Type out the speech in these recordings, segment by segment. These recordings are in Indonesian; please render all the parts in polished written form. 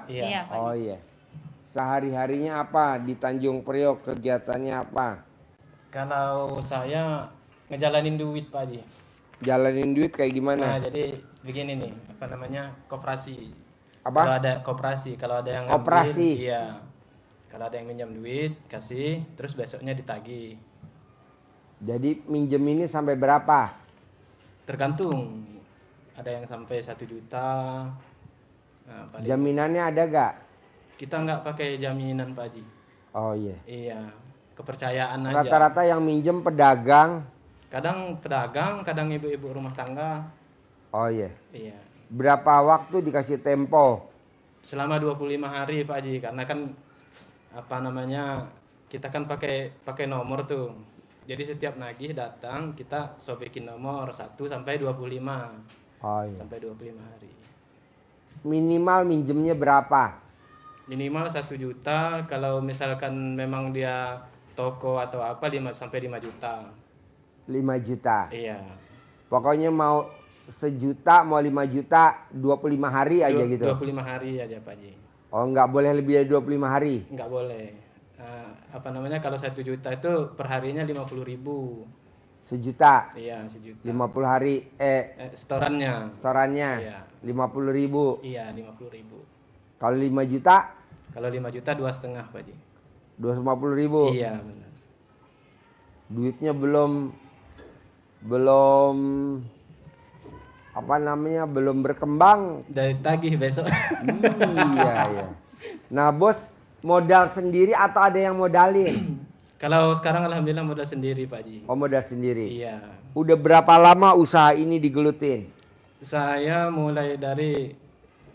Iya. Iya, Pak Oh Haji. iya. Sehari-harinya apa di Tanjung Priok, kegiatannya apa? Kalau saya ngejalanin duit Pak Haji. Jalanin duit kayak Nah, gimana? jadi begini nih, apa namanya? Koperasi. Apa? Kalau ada koperasi, kalau ada yang ngambil, Koperasi. iya. Kalau ada yang minjam duit, kasih, terus besoknya ditagih. Jadi minjem ini sampai berapa? Tergantung. Ada yang sampai 1 juta. Nah, paling Jaminannya ada gak? kita nggak pakai jaminan Pak Haji. Oh iya. Iya, kepercayaan aja. Rata-rata yang minjem pedagang. Kadang pedagang, kadang ibu-ibu rumah tangga. Oh iya. Iya. Berapa waktu dikasih tempo? Selama 25 hari Pak Haji, karena kan apa namanya? Kita kan pakai nomor tuh. Jadi setiap nagih datang kita sobekin nomor 1 sampai 25. Oh iya. Sampai 25 hari. Minimal minjemnya berapa? Minimal 1 juta, kalau misalkan memang dia toko atau apa 5 sampai 5 juta. 5 juta. Iya. Pokoknya mau sejuta, mau 5 juta, 25 hari aja gitu. 25 hari aja Pak Haji. Oh nggak boleh lebih dari 25 hari? Nggak boleh. Apa namanya, kalau 1 juta itu perharinya 50.000. Sejuta, Iya, 1 juta. 50 hari, Setorannya. setorannya Iya. 50.000. Iya, 50.000. Kalau 5 juta, Kalau 5 juta 2,5 Pak Haji. 250.000. Iya, benar. Duitnya belum apa namanya, belum berkembang. Dari tagih besok. Iya, iya. Nah, bos modal sendiri atau ada yang modalin? Kalau sekarang alhamdulillah modal sendiri Pak Haji. Oh, modal sendiri. Iya. Udah berapa lama usaha ini digelutin? Saya mulai dari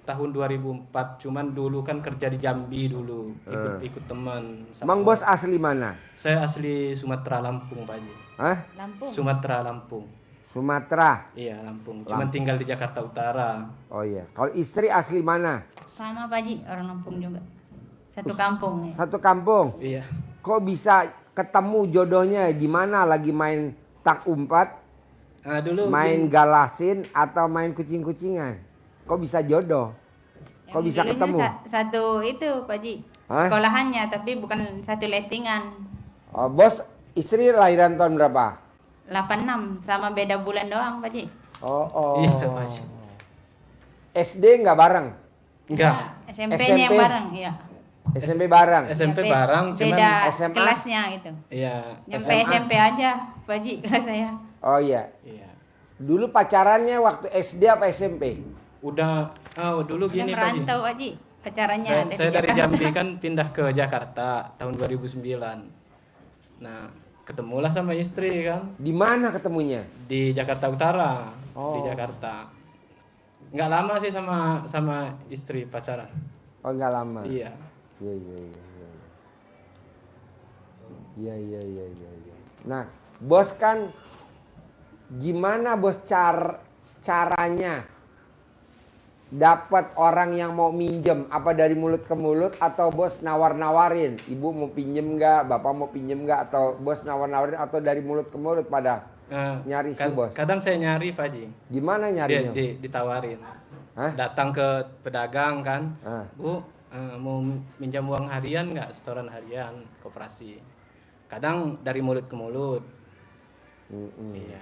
tahun 2004, cuman dulu kan kerja di Jambi dulu, ikut teman. Emang bos asli mana? Saya asli Sumatera Lampung Pak Haji. Hah? Lampung. Sumatera Lampung. Sumatera. Iya, Lampung. Cuman tinggal di Jakarta Utara. Oh iya. Kalau istri asli mana? Sama Pak Haji, orang Lampung juga. Satu kampung ya. Satu kampung. Iya. Kok bisa ketemu jodohnya di mana? Lagi main tak umpat, Dulu main galasin atau main kucing-kucingan? Kok bisa jodoh? Kok Yang bisa dulunya ketemu? Satu itu Pak Haji. Hah? Sekolahannya tapi bukan satu lettingan. Oh, bos, istri lahiran tahun berapa? 86 sama beda bulan doang Pak Haji. Oh. Iya, Pak Haji. SD nggak bareng? Enggak. Ya, SMP-nya yang SMP? bareng, iya. SMP bareng? SMP Ya, bareng, cuman beda SMA? kelasnya itu. iya, Nyampe SMP aja Pak Haji kelas saya. Oh iya. iya. Dulu pacarannya waktu SD apa SMP? Udah dulu Udah gini Pak Haji. merantau Pak Haji pacarannya. Saya dari Jakarta. Jambi kan pindah ke Jakarta tahun 2009. Nah, ketemulah sama istri kan Di mana ketemunya? di Jakarta Utara, Oh. di Jakarta. Nggak lama sih sama istri pacaran. Oh nggak lama. Iya. Iya iya iya. Iya iya iya iya. Iya, iya. Nah, bos kan gimana bos caranya dapat orang yang mau minjem? Apa dari mulut ke mulut atau bos nawar-nawarin? Ibu mau pinjem nggak? Bapak mau pinjem nggak? Atau bos nawar-nawarin atau dari mulut ke mulut pada nyari si bos? Kadang saya nyari Pak Haji. Gimana nyarinya? Ditawarin. Hah? Datang ke pedagang kan. Ah. Bu, mau minjam uang harian nggak? Setoran harian koperasi. Kadang dari mulut ke mulut. Iya.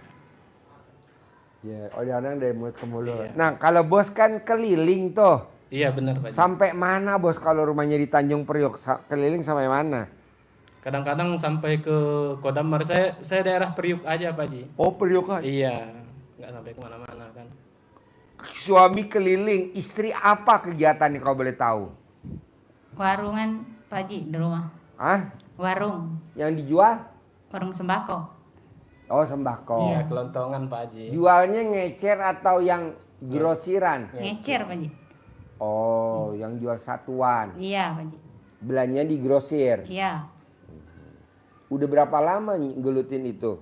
Ya, orang-orang dari mulut ke mulut. Iya. Nah, kalau bos kan keliling tuh. Iya benar Pak Haji. Sampai mana bos kalau rumahnya di Tanjung Priok? Keliling sampai mana? Kadang-kadang sampai ke Kodamar. Saya daerah Priuk aja Pak Haji. Oh, Priok aja. Iya, nggak sampai kemana-mana kan. Suami keliling, istri apa kegiatannya kalau boleh tahu? Warungan Pak Haji di rumah. Hah? Warung, Yang dijual? warung sembako. Oh, sembako. Iya, kelontongan Pak Haji. Jualnya ngecer atau yang grosiran? Ngecer Pak Haji. Oh, yang jual satuan. Iya Pak Haji. Belanja di grosir. Iya. Udah berapa lama gelutin itu?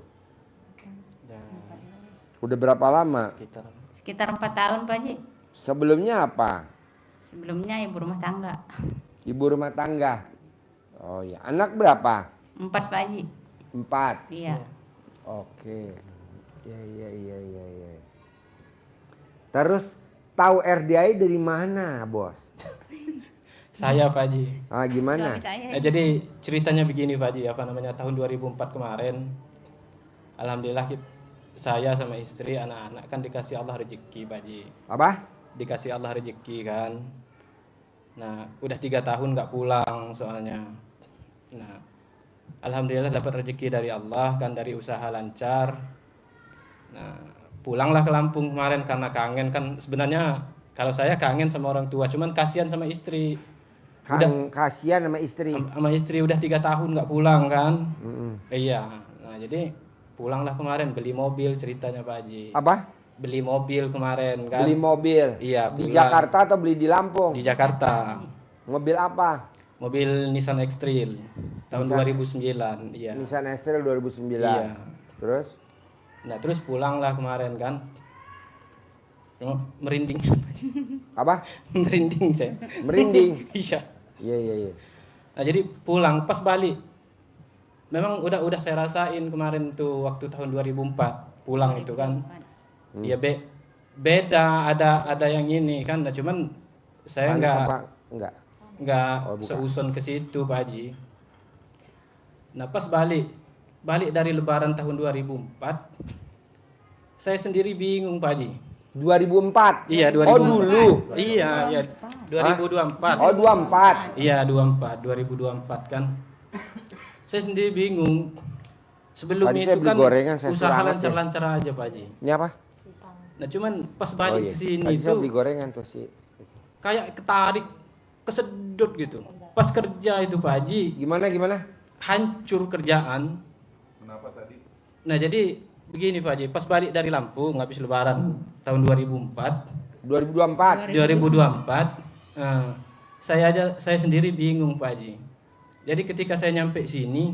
Ya, Udah berapa lama? Sekitar 4 tahun Pak Haji. Sebelumnya apa? Sebelumnya ibu rumah tangga. Ibu rumah tangga. Oh ya, anak berapa? 4 Pak Haji. 4. Iya. Oke. Terus tahu RDI dari mana, bos? Saya Pak Haji. Gimana? Suami saya. Jadi ceritanya begini Pak Haji, tahun 2004 kemarin, alhamdulillah saya sama istri, anak-anak kan dikasih Allah rezeki Pak Haji. Apa? Dikasih Allah rezeki kan. Nah, udah 3 tahun nggak pulang soalnya. Nah, alhamdulillah dapat rezeki dari Allah kan, dari usaha lancar. Nah, pulanglah ke Lampung kemarin karena kangen kan. Sebenarnya kalau saya kangen sama orang tua, cuman kasihan sama istri. Kasihan sama istri. Sama istri udah 3 tahun nggak pulang kan. Mm-mm. Iya. Nah, jadi pulanglah kemarin, beli mobil ceritanya Pak Haji. Apa? Beli mobil kemarin kan. Beli mobil. Iya, Di pulang. Jakarta atau beli di Lampung? Di Jakarta. Mobil apa? Mobil Nissan X-Trail tahun Nissan. 2009. Iya. Nissan X-Trail 2009. Iya. Terus? Nah, terus pulanglah kemarin kan. Oh, merinding. Apa? Merinding saya. Merinding. Iya. Iya. Nah, jadi pulang pas balik. Memang udah saya rasain kemarin tuh waktu tahun 2004 pulang itu kan. Iya beda, ada yang ini kan. Nah, cuman saya enggak Oh, bukan. seuson ke situ Pak Haji. Nah, pas balik dari lebaran tahun 2004 saya sendiri bingung Pak Haji. 2004. Iya, 2004. Oh, dulu. Iya, 2024. Oh, 24. Iya, 2024 kan. Saya sendiri bingung. Sebelum Tadi itu saya beli kan gorengan, saya usaha suruh anget lancar-lancar aja Pak Haji. Ini apa? Nah, cuman pas balik ke sini Tadi saya tuh beli gorengan tuh sih. kayak ketarik, kesedot gitu. Pas kerja itu Pak Haji, Gimana? hancur kerjaan. Kenapa tadi? Nah, jadi begini Pak Haji, pas balik dari Lampung habis lebaran tahun 2004, 2024. saya sendiri bingung Pak Haji. Jadi ketika saya nyampe sini,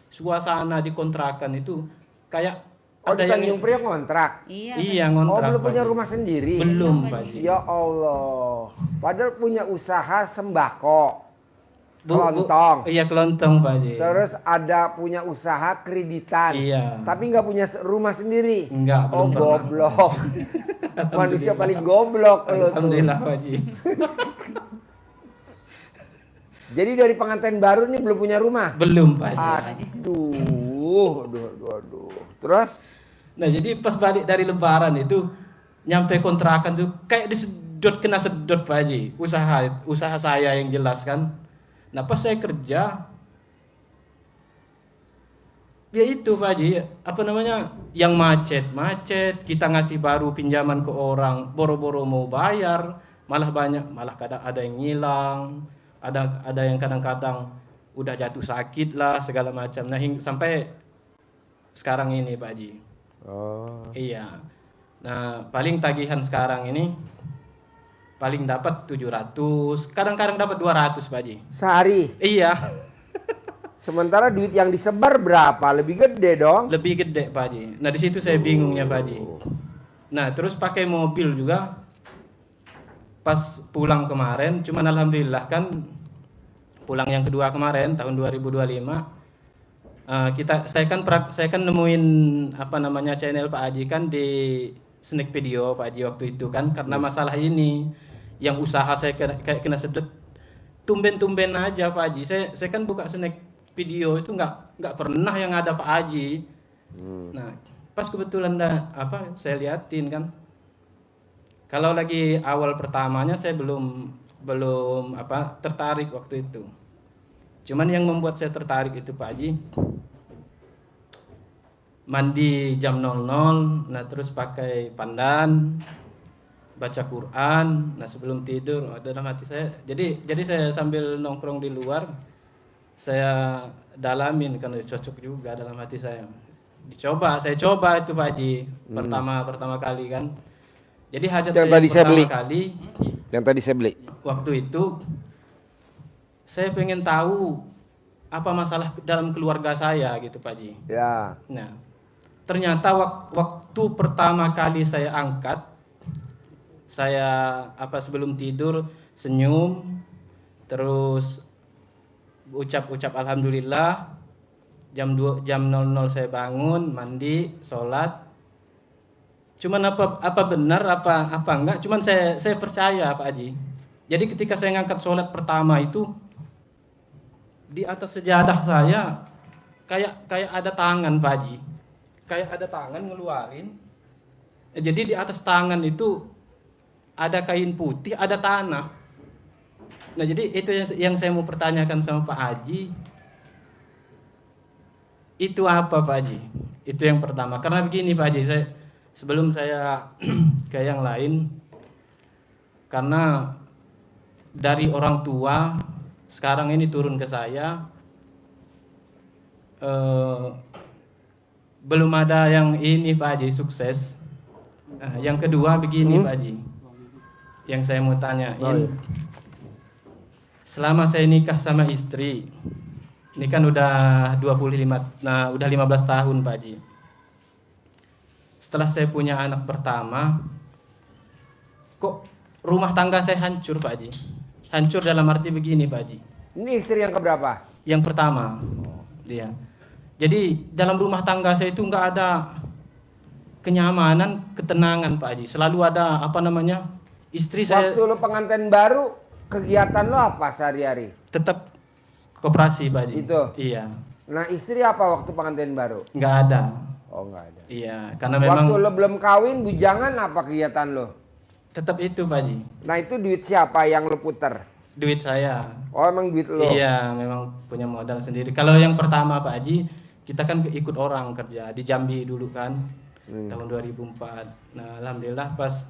suasana di kontrakan itu kayak Oh, ada di yang Tanjung Priok ngontrak. iya Oh, ngontrak. belum Pak punya Haji. rumah sendiri. Belum Pak Haji. Ya Allah. Padahal punya usaha sembako. Bu- Kelontong. Iya, kelontong Pak Haji. Terus ada punya usaha kreditan. Iya. Tapi nggak punya rumah sendiri. Enggak, Oh, belum pernah. goblok. Manusia paling goblok lo tuh. Alhamdulillah Pak Haji. Jadi dari pengantin baru nih belum punya rumah. Belum Pak Haji. Aduh. Terus? Nah, jadi pas balik dari lebaran itu nyampe kontrakan tuh kayak kena sedot Pak Haji. Usaha saya yang jelas kan. Nah, pas saya kerja ya itu Pak Haji, yang macet, kita ngasih baru pinjaman ke orang, boro-boro mau bayar, malah kadang ada yang ngilang, ada yang kadang-kadang udah jatuh sakit lah segala macam. Nah, sampai sekarang ini Pak Haji. Oh. Iya. Nah, paling tagihan sekarang ini paling dapat 700, kadang-kadang dapat 200 Pak Haji. Sehari. Iya. Sementara duit yang disebar berapa? Lebih gede dong. Lebih gede Pak Haji. Nah, di situ saya bingungnya Pak Haji. Nah, terus pakai mobil juga pas pulang kemarin, cuman alhamdulillah kan pulang yang kedua kemarin tahun 2025 saya kan nemuin channel Pak Haji kan di Snack Video Pak Haji waktu itu kan, karena masalah ini yang usaha saya kayak kena sedot tumben-tumben aja Pak Haji. Saya kan buka Snack Video itu nggak pernah yang ada Pak Haji. Nah, pas kebetulan saya liatin kan. Kalau lagi awal pertamanya saya belum tertarik waktu itu. Cuman yang membuat saya tertarik itu Pak Haji, mandi jam 00, nah terus pakai pandan, baca Quran, nah sebelum tidur dalam hati saya. Jadi saya sambil nongkrong di luar, saya dalamin kan cocok juga dalam hati saya. Saya coba itu Pak Haji, pertama kali kan. Jadi hajat Yang saya tadi saya pertama beli. kali Yang tadi saya beli. waktu itu saya pengen tahu apa masalah dalam keluarga saya gitu Pak Haji. Ya. Nah, ternyata waktu pertama kali saya angkat, saya sebelum tidur senyum, terus ucap alhamdulillah. Jam 00 saya bangun, mandi, sholat. Cuman apa benar apa enggak? Cuman saya percaya Pak Haji. Jadi ketika saya ngangkat sholat pertama itu, di atas sejadah saya kayak ada tangan Pak Haji, kayak ada tangan ngeluarin. Jadi di atas tangan itu ada kain putih, ada tanah. Nah jadi itu yang saya mau pertanyakan sama Pak Haji, itu apa Pak Haji? Itu yang pertama. Karena begini Pak Haji, sebelum saya ke yang lain, karena dari orang tua sekarang ini turun ke saya, belum ada yang ini Pak Haji sukses. Yang kedua begini Pak Haji, yang saya mau tanyain, selama saya nikah sama istri, ini kan udah 15 tahun Pak Haji. Setelah saya punya anak pertama, kok rumah tangga saya hancur Pak Haji. Hancur dalam arti begini Pak Haji. Ini istri yang keberapa? Yang pertama. Dia. Jadi dalam rumah tangga saya itu nggak ada kenyamanan, ketenangan Pak Haji. Selalu ada istri saya. Waktu lo pengantin baru, kegiatan lo apa sehari-hari? Tetap koperasi Pak Haji. Itu? Iya. Nah istri apa waktu pengantin baru? Nggak ada. Oh nggak ada. Iya, karena memang Waktu lo belum kawin, bujangan apa kegiatan lo? tetap itu Pak Haji. Nah itu duit siapa yang lo puter? Duit saya. Oh emang duit lo? Iya, memang punya modal sendiri. Kalau yang pertama Pak Haji, kita kan ikut orang kerja di Jambi dulu kan, tahun 2004. Nah, alhamdulillah pas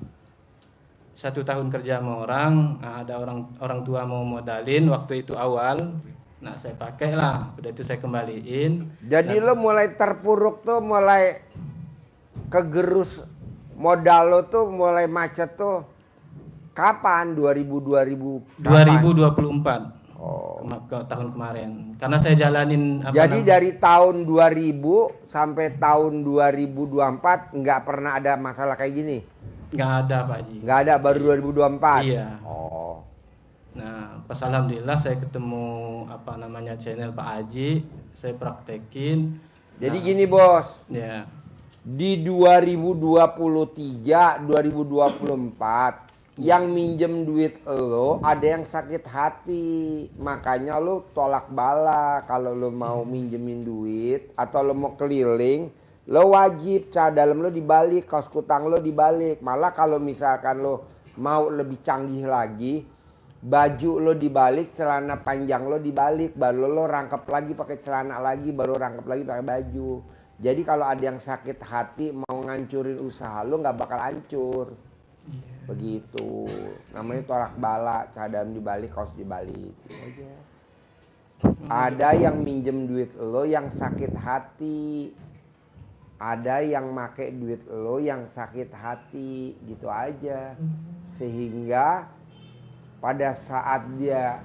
1 tahun kerja sama orang, nah, ada orang tua mau modalin waktu itu awal. Nah, saya pakai lah. Udah itu saya kembaliin. Jadi lo mulai terpuruk tuh, mulai kegerus modal lo tuh, mulai macet tuh kapan? 2024? 2024. Oh. Ke tahun kemarin. Karena saya jalanin Jadi dari tahun 2000 sampai tahun 2024 nggak pernah ada masalah kayak gini? nggak ada Pak Haji. Nggak ada, baru 2024? Iya. Oh. Nah, pas alhamdulillah saya ketemu channel Pak Haji, saya praktekin. Jadi gini bos, Ya. di 2023, 2024 yang minjem duit lo ada yang sakit hati, makanya lo tolak bala. Kalau lo mau minjemin duit atau lo mau keliling, lo wajib dalam lo dibalik, kaos kutang lo dibalik. Malah kalau misalkan lo mau lebih canggih lagi, baju lo dibalik, celana panjang lo dibalik, baru lo rangkap lagi pakai celana lagi, baru rangkap lagi pakai baju. Jadi kalau ada yang sakit hati mau ngancurin usaha lo, nggak bakal hancur. Begitu, namanya tolak bala, cadam dibalik, kaos dibalik. Aja. Ada yang minjem duit lo yang sakit hati, ada yang make duit lo yang sakit hati, gitu aja. Sehingga pada saat dia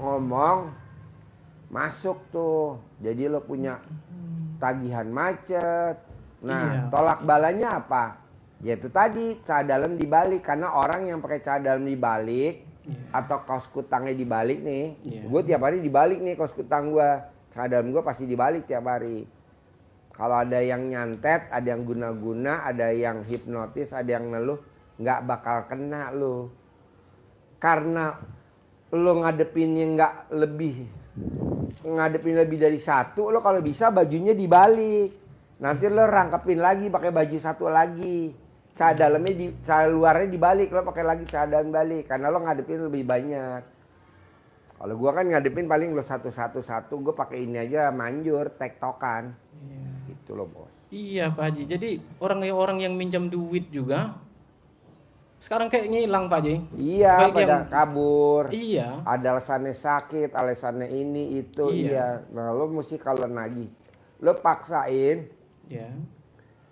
ngomong masuk tuh, jadi lo punya tagihan macet. Nah, tolak balanya apa? Yaitu tadi dalam dibalik, karena orang yang pakai dalam dibalik atau kaos kutangnya dibalik nih, gue tiap hari dibalik nih kaos kutang gue, dalam gue pasti dibalik tiap hari. Kalau ada yang nyantet, ada yang guna-guna, ada yang hipnotis, ada yang neluh, nggak bakal kena lo. Karena lo ngadepinnya ngadepin lebih dari satu, lo kalau bisa bajunya dibalik. Nanti lo rangkepin lagi pakai baju satu lagi. Dalamnya luarnya dibalik, lo pakai lagi dalam balik karena lo ngadepin lebih banyak. Kalau gua kan ngadepin paling lo satu, gue pakai ini aja manjur, tektokan. Gitu lo bos. Iya Pak Haji. Jadi orang yang minjam duit juga sekarang kayak ngilang Pak Haji. Iya, baik pada kabur. Iya. Ada alasannya sakit, alasannya ini itu. Iya. Nah lo mesti kalau nagih, lo paksain. Ya.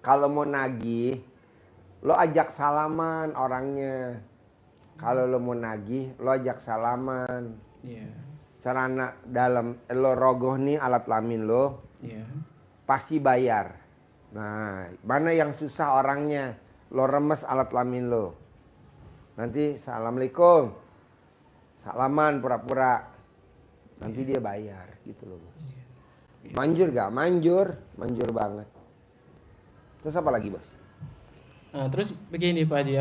Kalau mau nagih, lo ajak salaman orangnya. Kalau lo mau nagih, lo ajak salaman. Iya. Celana dalam lo rogoh nih alat kelamin lo. Iya. Pasti bayar. Nah, mana yang susah orangnya? Lo remes alat kelamin lo. Nanti assalamualaikum. Salaman pura-pura. Nanti dia bayar gitu loh. Bos. Manjur gak? Manjur banget. Terus apa lagi bos? Nah, terus begini Pak Haji,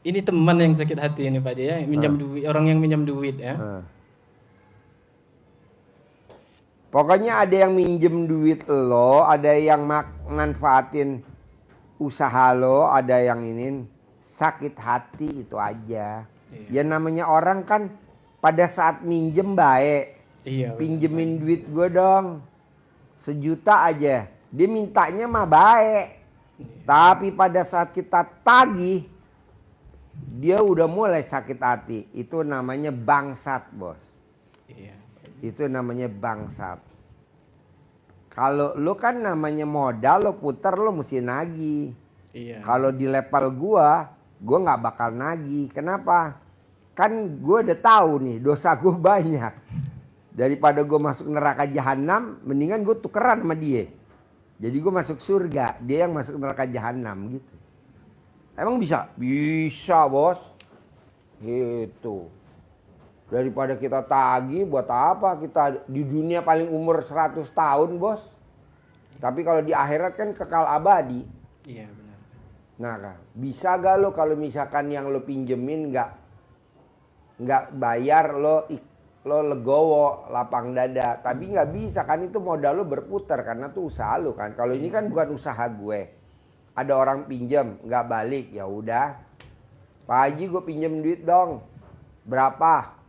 ini teman yang sakit hati ini Pak Haji ya, minjam duit, orang yang minjam duit ya. Pokoknya ada yang minjem duit lo, ada yang manfaatin usaha lo, ada yang ini sakit hati, itu aja. Ya namanya orang kan pada saat minjem baik. Iya. Pinjemin duit gue dong 1 juta aja. Dia mintanya mah baik. Tapi pada saat kita tagih, dia udah mulai sakit hati. Itu namanya bangsat, bos. Iya. Itu namanya bangsat. Kalau lu kan namanya modal, lo puter lo mesti nagih. Iya. Kalau di level gua nggak bakal nagih. Kenapa? Kan gua udah tahu nih dosa gua banyak. Daripada gua masuk neraka jahanam, mendingan gua tukeran sama dia. Jadi gua masuk surga, dia yang masuk neraka jahanam gitu. Emang bisa? Bisa, bos. Gitu. Daripada kita tagih, buat apa kita di dunia paling umur 100 tahun, bos. Tapi kalau di akhirat kan kekal abadi. Iya benar. Nah, kan, bisa gak lo kalau misalkan yang lo pinjemin nggak bayar, lo legowo, lapang dada. Tapi nggak bisa kan, itu modal lo berputar karena tuh usaha lo kan. Kalau ini kan bukan usaha gue. Ada orang pinjam nggak balik, ya udah. Pak Haji gue pinjam duit dong. Berapa?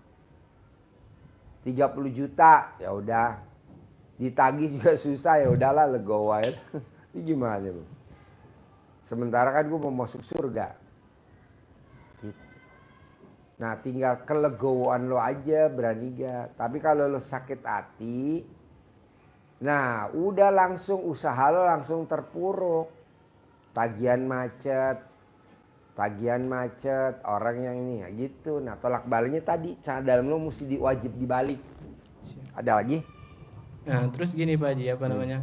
30 juta, ya udah. Ditagih juga susah, ya udahlah legowo aja. Ini gimana, Bu? Sementara kan gue mau masuk surga. Nah, tinggal kelegowoan lo aja, berani gak. Tapi kalau lo sakit hati, nah udah langsung usaha lo langsung terpuruk. Tagihan macet, orang yang ini ya gitu. Nah, tolak baliknya tadi, cara dalam lo mesti wajib dibalik. Ada lagi? Nah, terus gini Pak Haji, apa namanya?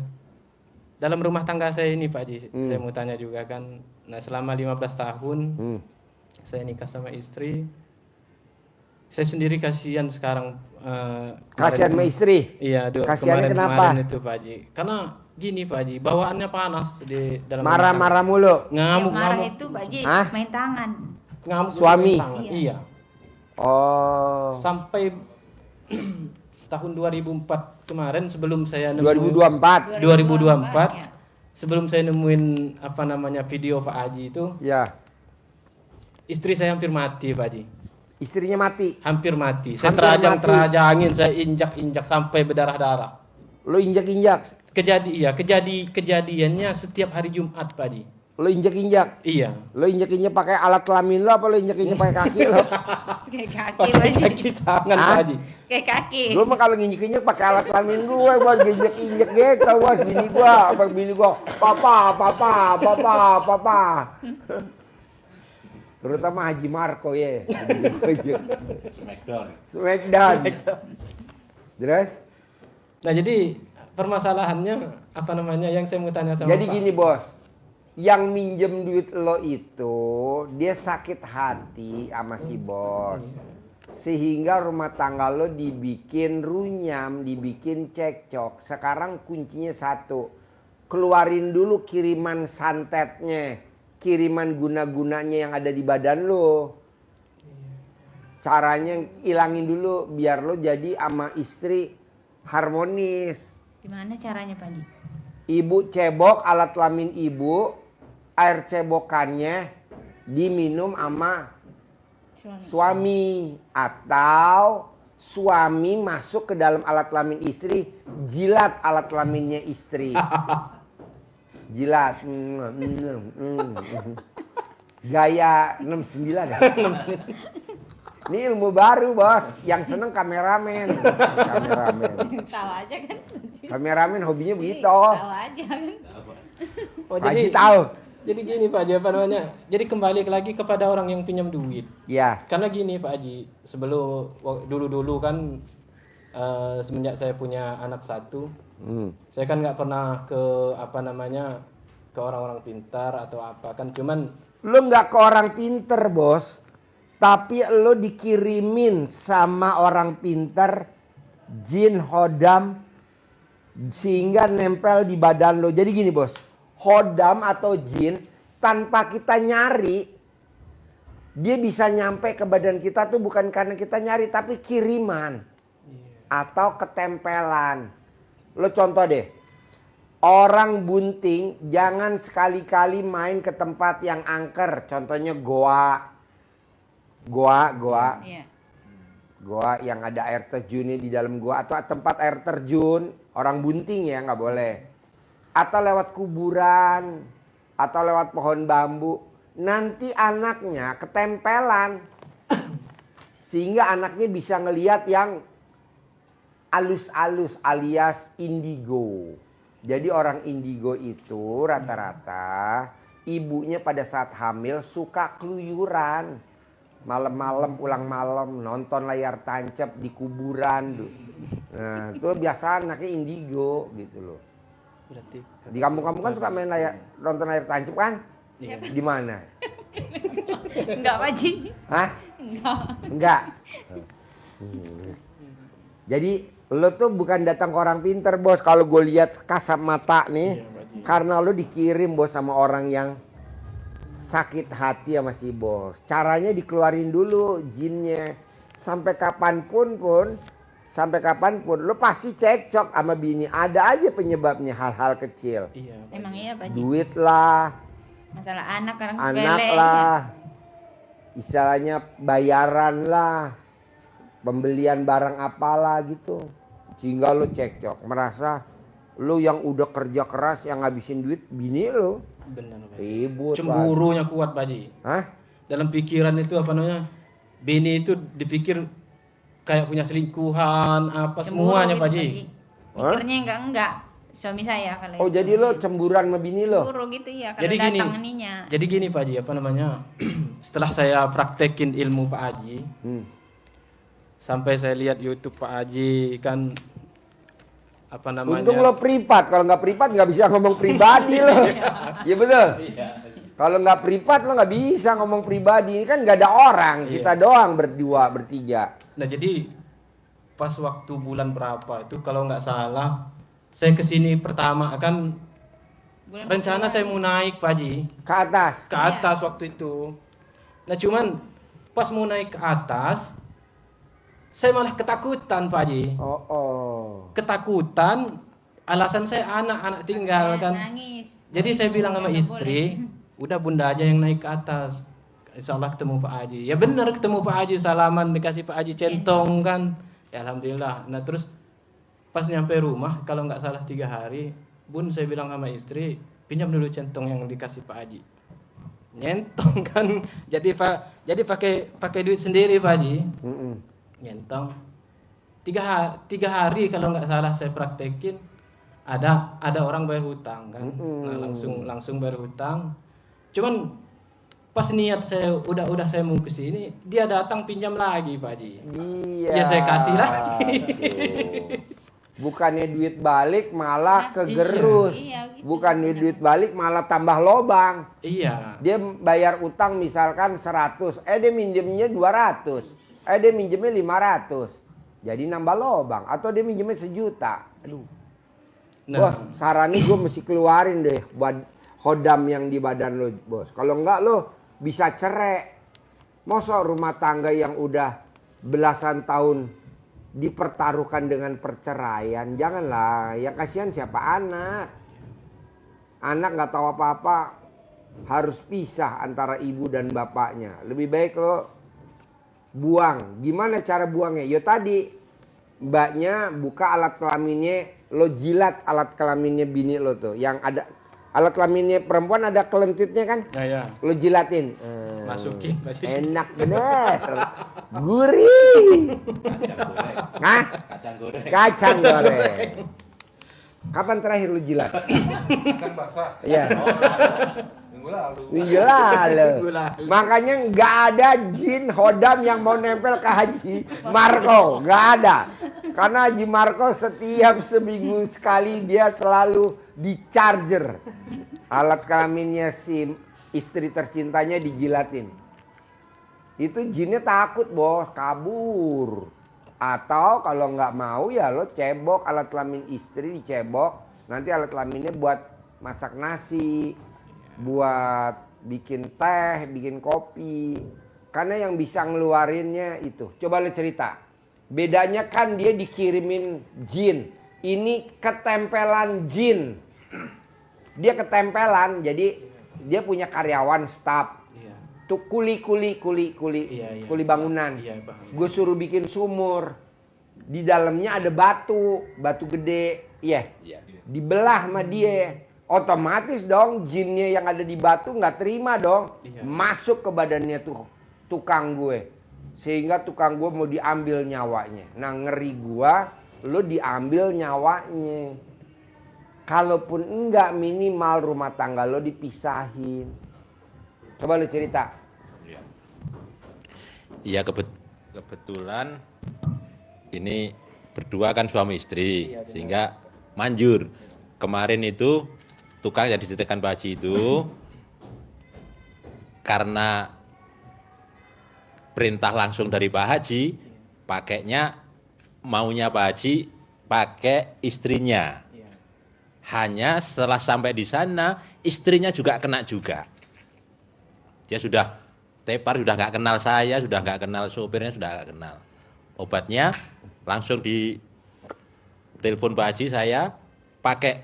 Dalam rumah tangga saya ini Pak Haji, saya mau tanya juga kan. Nah, selama 15 tahun saya nikah sama istri. Saya sendiri kasihan sekarang. Kasihan sama istri? Iya, kasihannya kenapa? Kemarin itu Pak Haji. Karena gini Pak Haji, bawaannya panas di dalam marah-marah mulu. Ngamuk, yang marah ngamuk. itu Pak Haji main tangan. Ngamuk Suami? main tangan. Iya. Oh. Sampai tahun 2004 kemarin sebelum saya nemuin 2024. 2024 ya. sebelum saya nemuin apa namanya video Pak Haji itu, Ya. istri saya hampir mati Pak Haji. Istrinya mati. Hampir mati. Saya Hampir mati. terajangin, saya injak-injak sampai berdarah-darah. Lo injak-injak. Kejadiannya setiap hari Jumat Pak Haji. Lo injak-injak. Iya. Lo injak-injak pakai alat kelamin lo apa lo injak-injak pakai kaki lo? Kayak kaki Pakai Pak Haji. kaki tangan Pak Haji. Kayak kaki. Gue mah kalau nginjek-injek pakai alat kelamin gue, bos. Injek-injek gitu, bos. Bini gua, papa. Terutama Haji Marco ya. Smackdown. Terus? Nah, jadi permasalahannya apa namanya yang saya mau tanya sama Jadi Pak. gini, bos. Yang minjem duit lo itu dia sakit hati sama si bos. Sehingga rumah tangga lo dibikin runyam, dibikin cekcok. Sekarang kuncinya satu. Keluarin dulu kiriman santetnya. Kiriman guna-gunanya yang ada di badan lo. Caranya ilangin dulu biar lo jadi sama istri harmonis. Gimana caranya Pak Haji? Ibu cebok alat kelamin ibu, air cebokannya diminum sama suami. Atau suami masuk ke dalam alat kelamin istri, jilat alat kelaminnya istri. Jilat. Gaya 69 ya? Ini ilmu baru, bos. Yang seneng kameramen. Tahu aja kan. Kameramen hobinya begitu. Tahu aja kan. Oh, Pak Haji tahu. Jadi gini Pak Haji, apa namanya? Jadi kembali lagi kepada orang yang pinjam duit. Ya. Karena gini Pak Haji, sebelum dulu kan semenjak saya punya anak satu, saya kan nggak pernah ke apa namanya ke orang-orang pintar atau apa kan, cuman Lo nggak ke orang pinter, bos. Tapi lo dikirimin sama orang pinter jin hodam sehingga nempel di badan lo. Jadi gini, bos. Hodam atau jin tanpa kita nyari Dia bisa nyampe ke badan kita tuh bukan karena kita nyari, tapi kiriman. Atau ketempelan. Lo contoh deh. Orang bunting jangan sekali-kali main ke tempat yang angker. Contohnya goa. Goa. Iya. Goa yang ada air terjunnya di dalam goa. Atau tempat air terjun. Orang bunting ya nggak boleh. Atau lewat kuburan. Atau lewat pohon bambu. Nanti anaknya ketempelan. Sehingga anaknya bisa ngelihat yang alus-alus alias indigo. Jadi orang indigo itu rata-rata ibunya pada saat hamil suka keluyuran. Malam-malam pulang malam nonton layar tancap di kuburan. Nah itu biasa anaknya indigo gitu loh. Berarti Di kampung-kampung kan suka main nonton layar tancap kan? iya. Di mana? Enggak, Pak Haji. Hah? Enggak. Enggak. Jadi lo tuh bukan datang ke orang pinter bos. Kalau gue lihat kasat mata nih, Iya, Pak Haji. karena lo dikirim bos sama orang yang sakit hati sama si bos. Caranya dikeluarin dulu jinnya. Sampai kapanpun lo pasti cekcok sama bini. Ada aja penyebabnya hal-hal kecil. Iya, Pak Emang Haji. iya, Pak Haji. Duit lah, Masalah anak kadang anak sepele. lah, istilahnya bayaran lah, pembelian barang apalah gitu, sehingga lo cekcok, merasa lo yang udah kerja keras yang ngabisin duit bini lo Benar, Pak Haji. ribut. Cemburunya kuat, Pak Haji. Hah? Dalam pikiran itu apa namanya? Bini itu dipikir kayak punya selingkuhan apa Cemburu semuanya, gitu, Pak Haji. Mikirnya enggak. Suami saya kalau Oh itu. jadi lo cemburuan sama bini lo? Cemburu gitu ya kalau Jadi gini. datang ininya. Jadi gini, Pak Haji, apa namanya? Setelah saya praktekin ilmu Pak Haji, sampai saya lihat YouTube Pak Haji kan apa namanya? Untung lo privat, kalau nggak privat nggak bisa ngomong pribadi lo. Iya betul. Kalau nggak privat lo nggak bisa ngomong pribadi. Ini kan nggak ada orang, Iya. kita doang berdua bertiga. Nah, jadi pas waktu bulan berapa itu kalau nggak salah saya kesini pertama kan Bulan rencana saya mau naik Pak Haji Ke atas. ke atas waktu itu. Nah, cuman pas mau naik ke atas saya malah ketakutan Pak Haji. Oh. Ketakutan alasan saya anak-anak tinggal kan. Nangis. Jadi saya bilang sama Nggak istri, boleh. udah bunda aja yang naik ke atas. Insya Allah ketemu Pak Haji. Ya benar ketemu Pak Haji, salaman dikasih Pak Haji centong kan. Ya alhamdulillah. Nah terus pas nyampe rumah, kalau nggak salah 3 hari, Bun saya bilang sama istri, pinjam dulu centong yang dikasih Pak Haji. Nyentong kan. Jadi pakai duit sendiri Pak Haji. Nyentong. 3 hari kalau nggak salah saya praktekin, ada orang bayar hutang kan. Nah, langsung bayar hutang. Cuman pas niat saya udah saya mau ke sini, dia datang pinjam lagi Pak Haji. Iya. Ya saya kasih lagi. Tuh. Bukannya duit balik malah Nah, kegerus. iya, gitu. Bukan duit balik malah tambah lobang. Iya. Dia bayar utang misalkan 100, dia minjemnya 200. Dia minjemnya 500. Jadi nambah lobang. Atau dia minjemnya 1 juta. Aduh. Nah, Bos, sarannya gue mesti keluarin deh hodam yang di badan lo, bos. Kalau enggak lo bisa cerai. Masa rumah tangga yang udah belasan tahun dipertaruhkan dengan perceraian? Janganlah. Yang kasihan siapa? Anak. Anak nggak tahu apa-apa, harus pisah antara ibu dan bapaknya. Lebih baik lo buang. Gimana cara buangnya? Ya tadi mbaknya buka alat kelaminnya, lo jilat alat kelaminnya bini lo tuh. Yang ada alat kelaminnya perempuan ada kelentitnya kan? ya. Lo jilatin. Masukin pasti. Enak bener. Gurih. Hah? Kacang goreng. Kacang goreng. Kapan terakhir lu jilat? Kacang basah. Iya. Minggu lalu. Minggu lalu. Minggu lalu. Makanya nggak ada jin hodam yang mau nempel ke Haji Marco. Nggak ada. Karena Haji Marco setiap seminggu sekali dia selalu di charger. Alat kelaminnya si istri tercintanya dijilatin. Itu jinnya takut bos, kabur. Atau kalau nggak mau ya lo cebok alat kelamin istri, dicebok. Nanti alat kelaminnya buat masak nasi, buat bikin teh, bikin kopi. Karena yang bisa ngeluarinnya itu. Coba lu cerita. Bedanya kan dia dikirimin jin. Ini ketempelan jin. Dia ketempelan, jadi dia punya karyawan, staff. Iya. Tuh kuli Iya. bangunan. Iya, paham. Gue suruh bikin sumur. Di dalamnya ada batu gede. Iya. Iya. Dibelah sama dia. Otomatis dong jinnya yang ada di batu nggak terima dong. Iya. Masuk ke badannya tuh tukang gue. Sehingga tukang gue mau diambil nyawanya. Nah ngeri gua, lu diambil nyawanya. Kalaupun enggak, minimal rumah tangga lo dipisahin. Coba lu cerita. Iya, kebetulan ini berdua kan suami istri, sehingga manjur. Kemarin itu tukang yang disediakan Pak Haji itu karena perintah langsung dari Pak Haji, pakainya maunya Pak Haji pakai istrinya. Hanya setelah sampai di sana, istrinya juga kena juga. Dia sudah tepar, sudah nggak kenal saya, sudah nggak kenal sopirnya, sudah nggak kenal. Obatnya langsung di telepon Pak Haji, saya pakai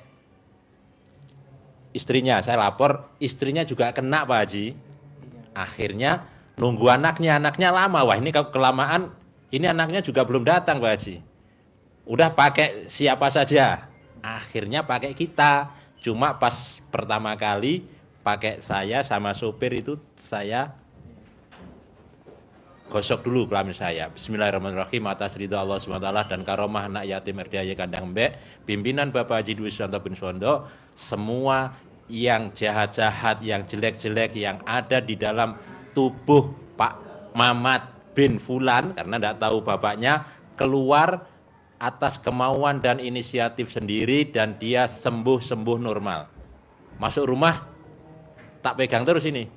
istrinya. Saya lapor, istrinya juga kena Pak Haji. Akhirnya nunggu anaknya lama. Wah ini kalau kelamaan, ini anaknya juga belum datang Pak Haji. Udah pakai siapa saja. Akhirnya pakai kita. Cuma pas pertama kali pakai saya sama sopir itu saya gosok dulu kelamin saya. Bismillahirrahmanirrahim, atas ridha Allah SWT dan karomah anak yatim RDAY Kandang Mbek, pimpinan Bapak Haji Dwi Susanto bin Sondo, semua yang jahat-jahat, yang jelek-jelek yang ada di dalam tubuh Pak Mamat bin Fulan, karena tidak tahu bapaknya, keluar atas kemauan dan inisiatif sendiri dan dia sembuh normal. Masuk rumah, tak pegang terus ini.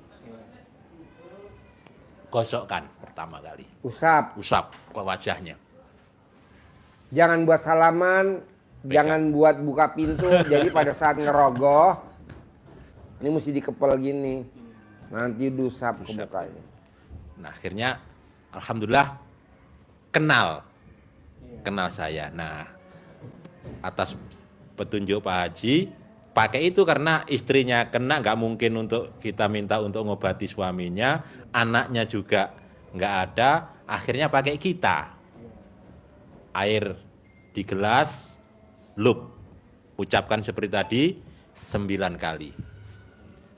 Gosokkan pertama kali. Usap. Usap ke wajahnya. Jangan buat salaman, jangan buat buka pintu. Jadi pada saat ngerogoh, ini mesti dikepel gini. Nanti diusap ke mukanya. Nah akhirnya alhamdulillah kenal saya. Nah atas petunjuk Pak Haji pakai itu karena istrinya kena, nggak mungkin untuk kita minta untuk ngobati suaminya, anaknya juga nggak ada, akhirnya pakai kita. Air di gelas, lup, ucapkan seperti tadi 9 kali.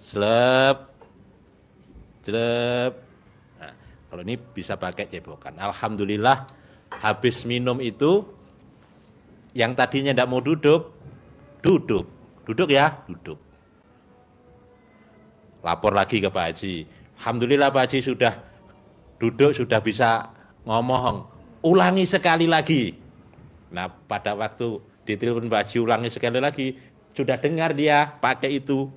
Slep. Nah, kalau ini bisa pakai cebokan. Alhamdulillah habis minum itu yang tadinya tidak mau duduk ya, duduk. Lapor lagi ke Pak Haji. Alhamdulillah Pak Haji sudah duduk, sudah bisa ngomong. Ulangi sekali lagi. Nah pada waktu ditelepon Pak Haji ulangi sekali lagi, sudah dengar dia pakai itu.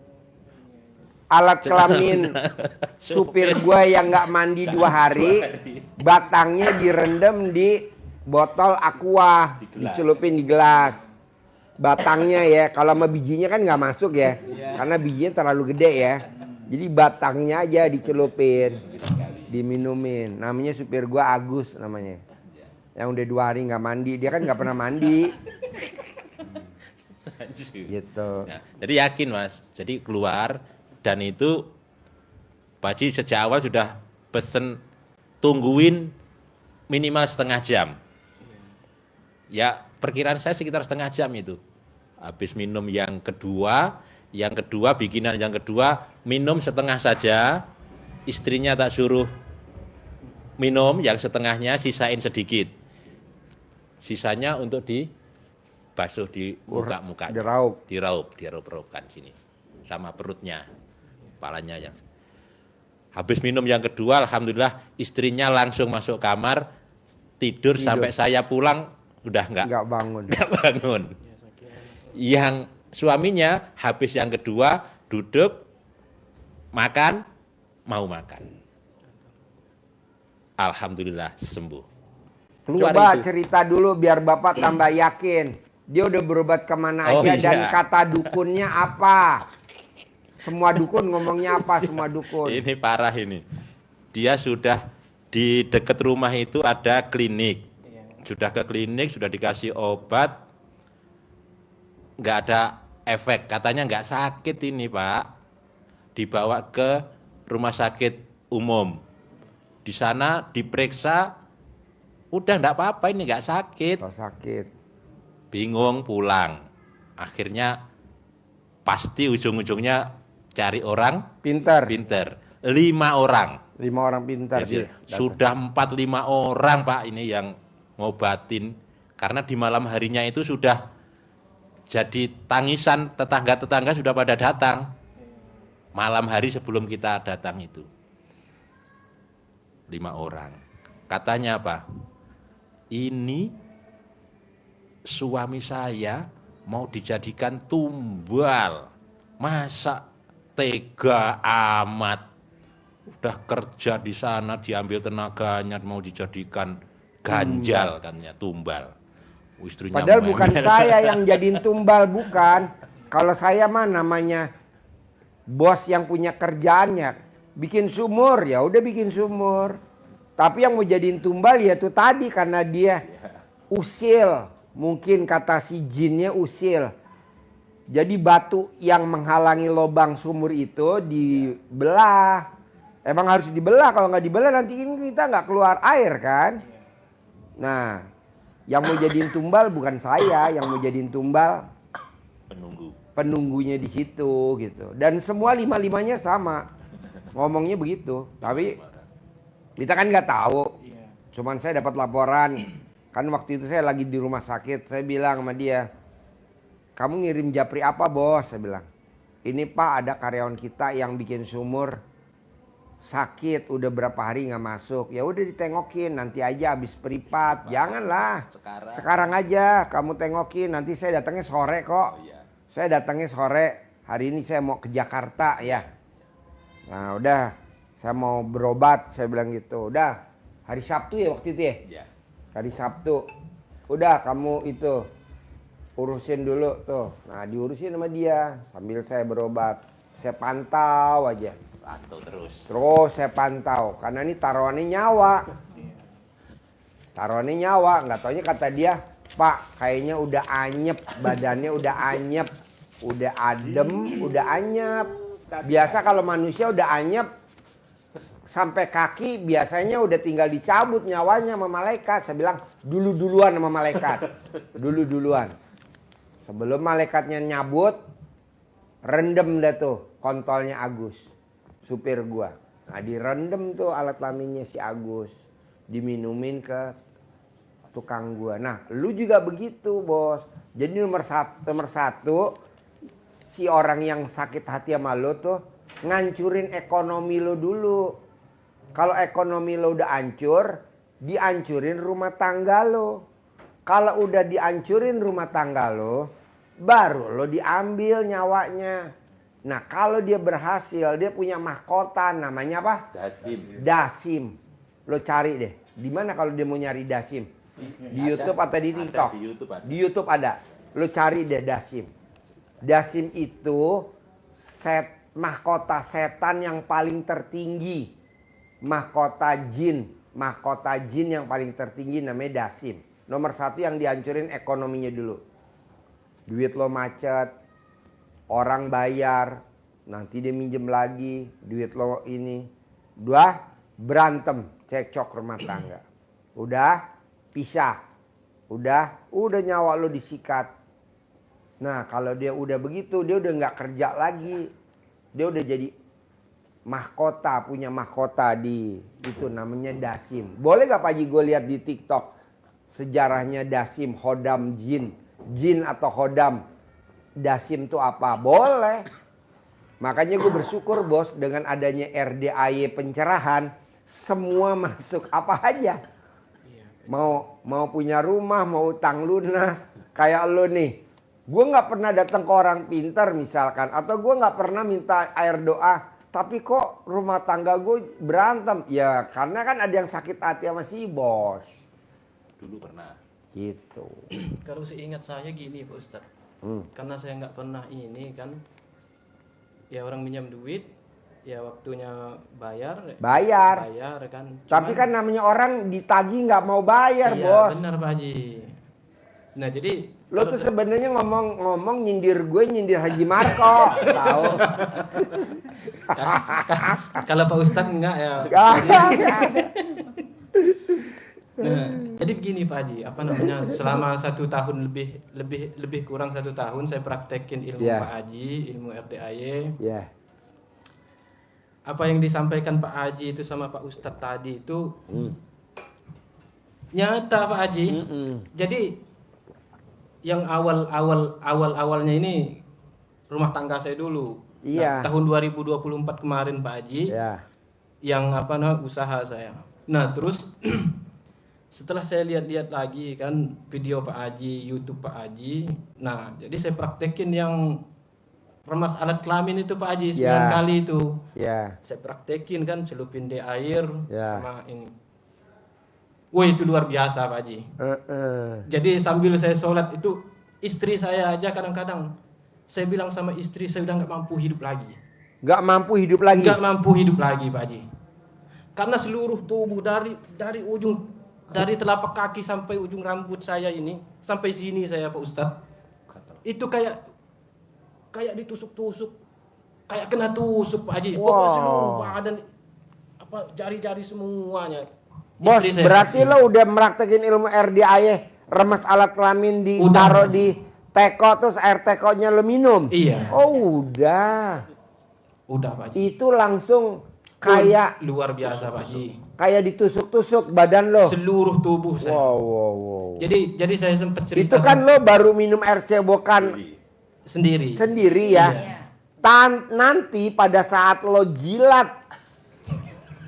Alat kelamin supir gue yang nggak mandi 2 hari, batangnya direndam di botol aqua, dicelupin di gelas. Batangnya ya, kalau sama bijinya kan nggak masuk ya, karena bijinya terlalu gede ya. Jadi batangnya aja dicelupin, diminumin. Namanya supir gue Agus namanya, yang udah 2 hari nggak mandi, dia kan nggak pernah mandi. Gitu. Nah, jadi yakin Mas, jadi keluar. Dan itu Pak Haji sejak awal sudah pesen tungguin minimal setengah jam. Ya perkiraan saya sekitar setengah jam itu. Habis minum yang kedua bikinan yang kedua minum setengah saja. Istrinya tak suruh minum yang setengahnya, sisain sedikit. Sisanya untuk dibasuh di muka-muka. Diraup-raupkan sini sama perutnya. Kepalanya yang habis minum yang kedua, alhamdulillah istrinya langsung masuk kamar tidur. Sampai saya pulang udah nggak bangun. Yang suaminya habis yang kedua duduk makan, mau makan, alhamdulillah sembuh. Keluar Coba itu. cerita dulu biar Bapak tambah yakin. Dia udah berobat kemana aja dan kata dukunnya apa? Semua dukun ngomongnya apa semua dukun? Ini parah ini. dia sudah di dekat rumah itu ada klinik. Iya. Sudah ke klinik, sudah dikasih obat, nggak ada efek. Katanya nggak sakit ini Pak. Dibawa ke rumah sakit umum. Di sana diperiksa, udah nggak apa-apa ini nggak sakit. Kalau sakit. Bingung pulang. Akhirnya pasti ujung-ujungnya cari orang Pinter. pinter. 5 orang. 5 orang pintar Jadi, sih. sudah 4-5 orang Pak ini yang ngobatin. Karena di malam harinya itu sudah jadi tangisan tetangga-tetangga sudah pada datang. Malam hari sebelum kita datang itu. 5 orang. Katanya apa? Ini suami saya mau dijadikan tumbal. Masa tega amat. Udah kerja di sana diambil tenaganya mau dijadikan ganjal katanya tumbal. Istrinya Padahal bukan memel. saya yang jadiin tumbal, bukan. Kalau saya mah namanya bos yang punya kerjaannya bikin sumur, ya udah bikin sumur. Tapi yang mau jadiin tumbal ya itu tadi karena dia usil. Mungkin kata si jinnya usil. Jadi batu yang menghalangi lubang sumur itu dibelah. Emang harus dibelah, kalau nggak dibelah nanti kita nggak keluar air kan. Nah, yang mau jadiin tumbal bukan saya, yang mau jadiin tumbal penunggunya di situ gitu. Dan semua 5-5-nya sama. Ngomongnya begitu. Tapi kita kan nggak tahu. Iya. Cuman saya dapat laporan. Kan waktu itu saya lagi di rumah sakit. Saya bilang sama dia, "Kamu ngirim japri apa, Bos?" Saya bilang. "Ini Pak, ada karyawan kita yang bikin sumur sakit, udah berapa hari nggak masuk. Ya udah ditengokin, nanti aja habis peripat. Janganlah. Sekarang aja kamu tengokin. Nanti saya datangnya sore kok. Saya datangnya sore. Hari ini saya mau ke Jakarta ya. Nah udah, saya mau berobat." Saya bilang gitu. Udah, hari Sabtu ya waktu itu ya? Ya. Hari Sabtu. Udah kamu itu urusin dulu tuh. Nah diurusin sama dia sambil saya berobat. Saya pantau aja. Pantau terus. Terus saya pantau karena ini taruhannya nyawa. Taruhannya nyawa, nggak taunya kata dia, "Pak, kayaknya udah anyep, badannya udah anyep, udah adem, udah anyep." Biasa kalau manusia udah anyep sampai kaki biasanya udah tinggal dicabut nyawanya sama malaikat. Saya bilang duluan sama malaikat. Duluan. Sebelum malaikatnya nyabut, rendem deh tuh kontolnya Agus, supir gua. Nah direndam tuh alat kelaminnya si Agus, diminumin ke tukang gua. Nah lu juga begitu Bos. Jadi nomor satu si orang yang sakit hati sama lu tuh ngancurin ekonomi lu dulu. Kalau ekonomi lo udah hancur, dihancurin rumah tangga lo. Kalau udah dihancurin rumah tangga lo, baru lo diambil nyawanya. Nah kalau dia berhasil, dia punya mahkota namanya apa? Dasim. Lo cari deh. Di mana kalau dia mau nyari Dasim? Di YouTube atau di TikTok? Di YouTube ada. Lo cari deh Dasim. Dasim itu mahkota setan yang paling tertinggi. Mahkota jin yang paling tertinggi namanya Dasim. Nomor 1 yang dihancurin ekonominya dulu. Duit lo macet, orang bayar, nanti dia minjem lagi, duit lo ini. 2, berantem, cekcok rumah tangga. Udah, pisah. Udah nyawa lo disikat. Nah kalau dia udah begitu, dia udah nggak kerja lagi. Dia udah jadi mahkota, punya mahkota di itu namanya Dasim. Boleh gak Pak Haji gue lihat di TikTok sejarahnya Dasim, Hodam Jin atau Hodam Dasim itu apa? Boleh. Makanya gue bersyukur Bos dengan adanya RDAY pencerahan, semua masuk apa aja. Mau punya rumah, mau utang lunas, kayak lo nih. Gue nggak pernah datang ke orang pintar misalkan, atau gue nggak pernah minta air doa. Tapi kok rumah tangga gue berantem? Ya karena kan ada yang sakit hati sama si Bos. Dulu pernah. Gitu. Kalau seingat saya gini Pak Ustadz. Karena saya nggak pernah ini kan. Ya orang minjam duit. Ya waktunya bayar Bayar. kan. Tapi Cuman- kan namanya orang ditagih nggak mau bayar, iya, bos. benar Pak Haji. Nah jadi Lo tuh sebenarnya ngomong nyindir gue, nyindir Haji Marco, tahu? kalau Pak Ustadz enggak ya. Gak. Nah, jadi begini Pak Haji, apa namanya, selama 1 tahun lebih kurang 1 tahun saya praktekin ilmu Iya. Pak Haji, ilmu RDAY. Ya. Apa yang disampaikan Pak Haji itu sama Pak Ustadz tadi itu nyata Pak Haji. Jadi yang awalnya ini rumah tangga saya dulu. Iya. Nah, tahun 2024 kemarin Pak Haji. Ya. Yang apa namanya usaha saya. Nah, terus setelah saya lihat-lihat lagi kan video Pak Haji, YouTube Pak Haji. Nah, jadi saya praktekin yang remas alat kelamin itu Pak Haji 9 Ya. kali itu. Ya. Saya praktekin kan celupin di air Ya. sama ini. Wah, itu luar biasa Pak Haji. Heeh. Jadi sambil saya sholat itu istri saya aja kadang-kadang saya bilang sama istri saya udah nggak mampu hidup lagi. Nggak mampu hidup lagi. Nggak mampu hidup lagi Pak Haji. Karena seluruh tubuh dari ujung dari telapak kaki sampai ujung rambut saya ini sampai sini saya Pak Ustadz itu kayak ditusuk-tusuk, kayak kena tusuk Pak Haji. Pokoknya Wow. seluruh badan apa jari-jari semuanya. Bos, Istri saya berarti saksi. lo udah meraktekin ilmu RDAY, remas alat kelamin Udah. ditaruh di teko, terus air tekonya lo minum? Iya. Oh, udah. Udah Pak Haji. Itu langsung kayak Luar biasa Pak Haji. ditusuk-tusuk badan lo. Seluruh tubuh saya. Wow. Jadi saya sempat cerita Itu kan lo baru minum air cebokan sendiri. sendiri ya. Iya. Nanti pada saat lo jilat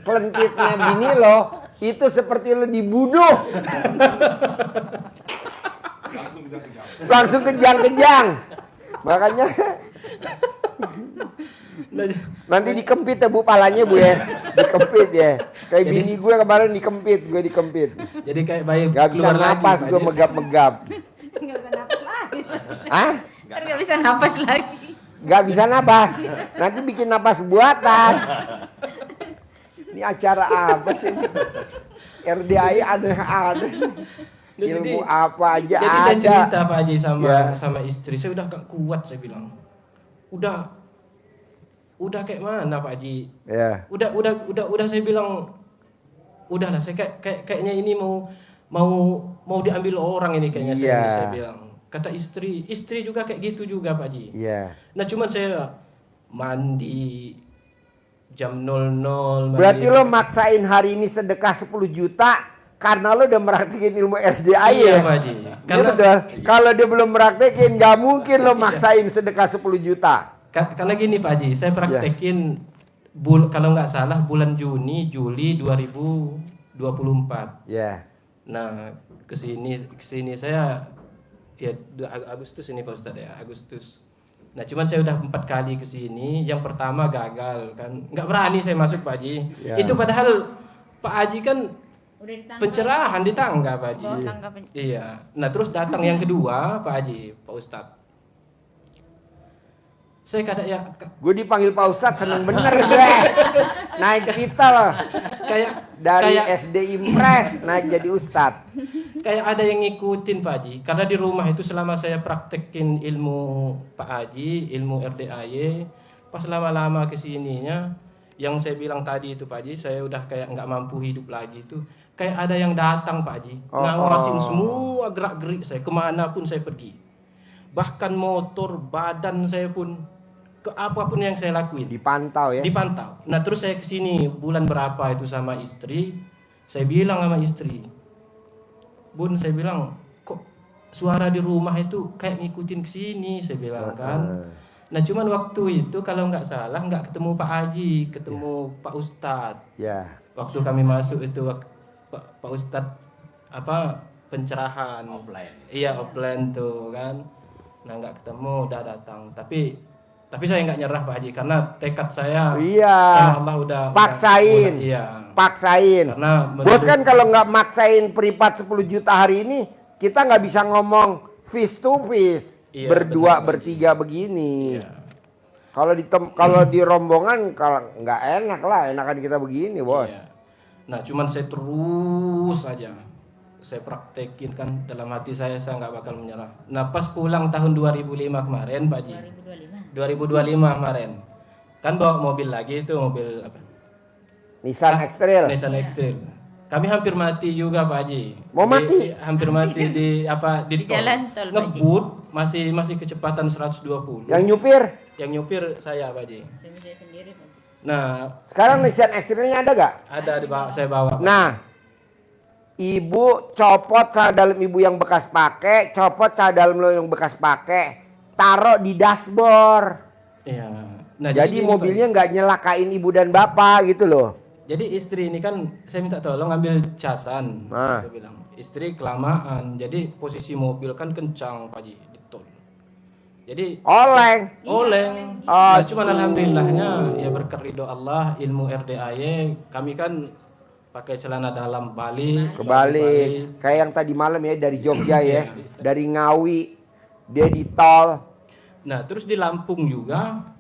kelentitnya bini lo, itu seperti lo dibunuh. Langsung kejang-kejang. Makanya nanti dikempit ya Bu palanya Bu ya. Dikempit ya. Kayak bini gue kemarin dikempit, gue dikempit. Jadi kayak bayi Gak bisa keluar lagi, napas, Pak gue Haji. megap-megap. Nggak bisa napas lagi. Hah? Ntar nggak bisa napas lagi. Gak bisa napas. Nanti bikin napas buatan. Ini acara apa sih? RDAI aneh-aneh. Nah, Ilmu apa aja Jadi saya ada. cerita Pak Haji sama Ya. sama istri, saya udah gak kuat saya bilang. Udah kayak mana Pak Haji? Ya. Udah saya bilang udahlah saya kayaknya ini mau diambil orang ini kayaknya Iya. saya bilang. Kata istri juga kayak gitu juga Pak Haji. Iya. Nah cuman saya mandi jam 00 mandi. Berarti lo maksain hari ini sedekah 10 juta karena lo udah meraktekin ilmu RDAI Iya ya? Pak Haji. Iya Karena betul. Kalau dia belum meraktekin, gak mungkin lo maksain sedekah 10 juta. karena gini Pak Haji, saya praktekin kalau nggak salah bulan Juli 2024. Ya. Nah, kesini saya ya Agustus ini Pak Ustadz ya, Agustus. Nah, cuman saya udah 4 kali kesini. Yang pertama gagal kan, nggak berani saya masuk Pak Haji. Ya. Itu padahal Pak Haji kan Udah ditangkap. pencerahan di tangga Pak Haji. Bawa tangga Iya. Nah, terus datang yang kedua Pak Haji, Pak Ustadz. Saya kadang ya Gue dipanggil Pak Ustadz seneng bener gue. Naik kita loh. Dari SD Impres naik jadi Ustadz. Kayak ada yang ngikutin Pak Haji. Karena di rumah itu selama saya praktekin ilmu Pak Haji, ilmu RDAY, pas lama-lama kesininya, yang saya bilang tadi itu Pak Haji, saya udah kayak nggak mampu hidup lagi itu. Kayak ada yang datang Pak Haji, ngawasin semua gerak-gerik saya, kemanapun saya pergi. Bahkan motor, badan saya pun, ke apapun yang saya lakuin. Dipantau ya. Dipantau. Nah terus saya kesini bulan berapa itu sama istri, saya bilang sama istri, Bun, saya bilang, kok suara di rumah itu kayak ngikutin ke sini, saya bilang kan. Nah cuman waktu itu kalau nggak salah nggak ketemu Pak Haji, ketemu Pak Ustadz. Ya. Waktu kami masuk itu Pak Ustadz apa pencerahan. Offline. Iya offline tuh kan. Nah nggak ketemu, udah datang. Tapi saya nggak nyerah Pak Haji karena tekad saya. Iya. Sama Allah udah Paksain. iya. Paksain. Karena Bos kan kalau nggak maksain privat 10 juta hari ini, kita nggak bisa ngomong face to face. Iya, Berdua, benar, bertiga begini. Iya. Kalau di rombongan kalau nggak enak lah, enakan kita begini, Bos. Iya. Nah, cuman saya terus saja saya praktekin kan dalam hati saya nggak bakal menyerah. Nah, pas pulang tahun 2005 kemarin, Pak Ji. 2025 kemarin. Kan bawa mobil lagi itu, mobil apa? Nissan X-Trail. Nissan X-Trail. Kami hampir mati juga, Pak Haji. Mau mati? Hampir mati di Di jalan tol, Pak Haji. Ngebut masih kecepatan 120. Yang nyupir. Yang nyupir saya, Pak Haji. Sendiri, Pak. Nah, Sekarang Nissan X-Trail-nya ada gak? ada saya bawa. Pak. Nah, ibu copot celana dalam ibu yang bekas pakai, copot celana dalam lo yang bekas pakai, taruh di dashboard. Iya. Nah, jadi gini, mobilnya Pak. nggak nyelakain ibu dan bapak gitu loh. Jadi istri ini kan saya minta tolong ambil casan. Nah. Saya bilang, istri kelamaan. Jadi posisi mobil kan kencang, Pak Haji, di tol. Jadi Oleng. oleng. Aduh. Nah, cuman alhamdulillahnya ya berkat ridho Allah, ilmu RDAY kami kan pakai celana dalam balik Kebalik. Kayak yang tadi malam ya dari Jogja ya. Iya. Dari Ngawi. Dia di tol. Nah, terus di Lampung juga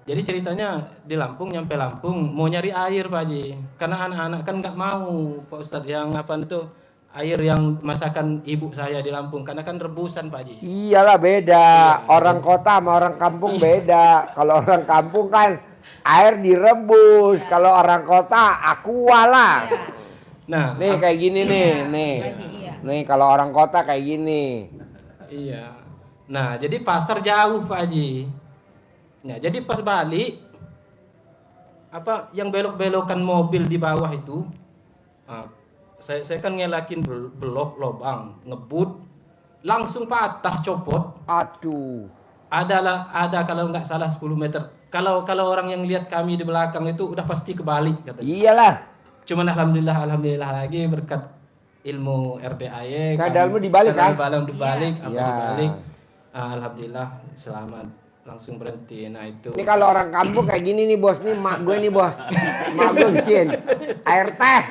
jadi ceritanya di Lampung, nyampe Lampung mau nyari air, Pak Haji. Karena anak-anak kan nggak mau, Pak Ustadz, yang apa itu air yang masakan ibu saya di Lampung, karena kan rebusan, Pak Haji. Iyalah beda. Iya. Orang kota sama orang kampung beda. Kalau orang kampung kan air direbus. Kalau orang kota aqua lah. Nah, Nih kayak gini nih, nih. Iya. Nih kalau orang kota kayak gini. iya. Nah, jadi pasar jauh, Pak Haji. Nah, jadi pas balik apa yang belok-belokan mobil di bawah itu, saya kan ngelakin blok lobang, ngebut, langsung patah, copot. Aduh. Ada kalau nggak salah 10 meter. Kalau orang yang lihat kami di belakang itu udah pasti kebalik katanya. Iyalah. Cuman alhamdulillah lagi berkat ilmu RDAY. Cadalmu dibalik kan? Dibalik, apa Iya. dibalik. Alhamdulillah selamat. Langsung berhenti. Nah, itu. Ini kalau orang kampung kayak gini nih, Bos. Nih mak gue nih, Bos. Mak gue bikin air teh.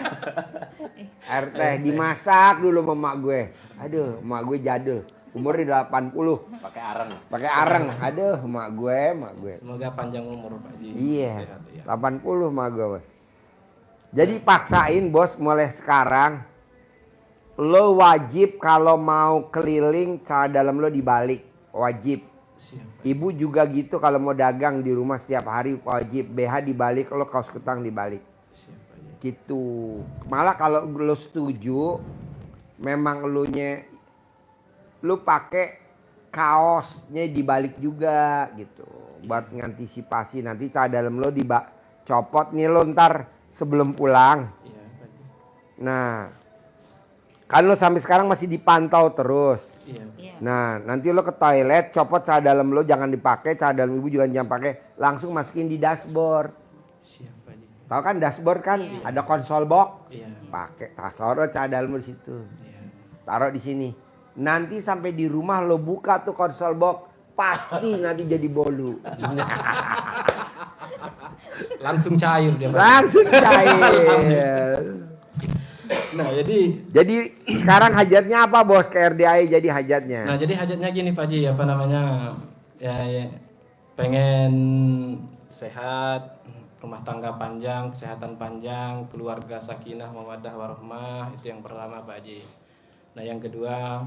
Air teh dimasak dulu sama mak gue. Aduh, mak gue jadul. Umurnya 80. Pakai areng. Pakai areng. Aduh, mak gue. Semoga panjang umur, Pak Haji. Iya. Sehat, ya. 80 mak gue, Bos. Jadi paksain, Bos, mulai sekarang lo wajib kalau mau keliling celana dalam lo dibalik. Wajib. Siap. Ibu juga gitu kalau mau dagang di rumah setiap hari wajib BH dibalik, lo kaos kutang dibalik. Siap, Pak Haji. Gitu. Malah kalau lo setuju, memang lu pakai kaosnya dibalik juga gitu. Buat ngantisipasi nanti celana dalam lo copot nih lo ntar sebelum pulang. Iya, Pak Haji. Nah, kan lo sampai sekarang masih dipantau terus. Iya. Iya. Nah, nanti lo ke toilet, copot celana dalam lo jangan dipakai, celana dalam ibu juga jangan pakai, langsung masukin di dashboard. Siap, Pak Haji. Tahu kan dashboard kan ada konsol box, Iya. pakai taruh celana dalam lo di situ, Iya. taruh di sini. Nanti sampai di rumah lo buka tuh konsol box, pasti nanti jadi bolu, Langsung cair dia, Pak. langsung cair. Nah, jadi sekarang hajatnya apa, Bos? Ke RDAI jadi hajatnya. Nah, jadi hajatnya gini, Pak Haji, apa namanya? Ya, pengen sehat, rumah tangga panjang, kesehatan panjang, keluarga sakinah, mawaddah, warahmah, itu yang pertama, Pak Haji. Nah, yang kedua,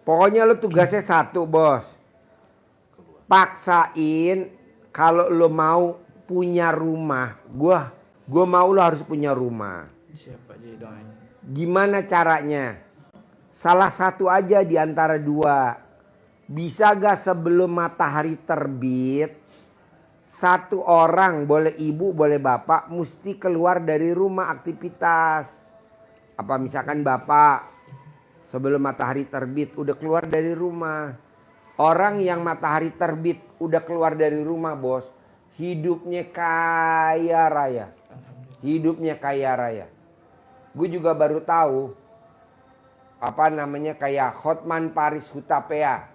Pokoknya lo tugasnya satu, Bos. Paksain kalau lo mau punya rumah. Gua mau lo harus punya rumah. siap Pak Haji, doain. Gimana caranya? Salah satu aja di antara dua. Bisa gak sebelum matahari terbit, satu orang, boleh ibu, boleh bapak, mesti keluar dari rumah aktivitas. Apa misalkan bapak sebelum matahari terbit udah keluar dari rumah. Orang yang matahari terbit udah keluar dari rumah, Bos, hidupnya kaya raya. Hidupnya kaya raya. Gue juga baru tahu apa namanya kayak Hotman Paris Hutapea.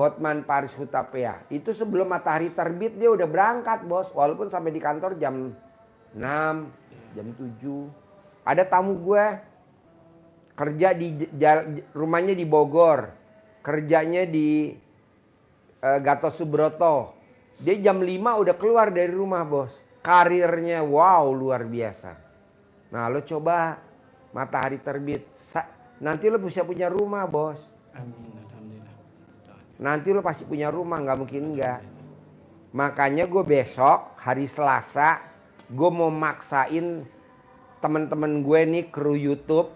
Hotman Paris Hutapea. Itu sebelum matahari terbit dia udah berangkat, Bos. Walaupun sampai di kantor jam 6, jam 7. Ada tamu gue kerja di rumahnya di Bogor. Kerjanya di Gatot Subroto. Dia jam 5 udah keluar dari rumah, bos. Karirnya wow, luar biasa. Nah, lo coba matahari terbit. Nanti lo bisa punya rumah, bos. Amin, alhamdulillah. Nanti lo pasti punya rumah, nggak mungkin nggak. Makanya gue besok hari Selasa, gue mau maksain teman-teman gue nih kru YouTube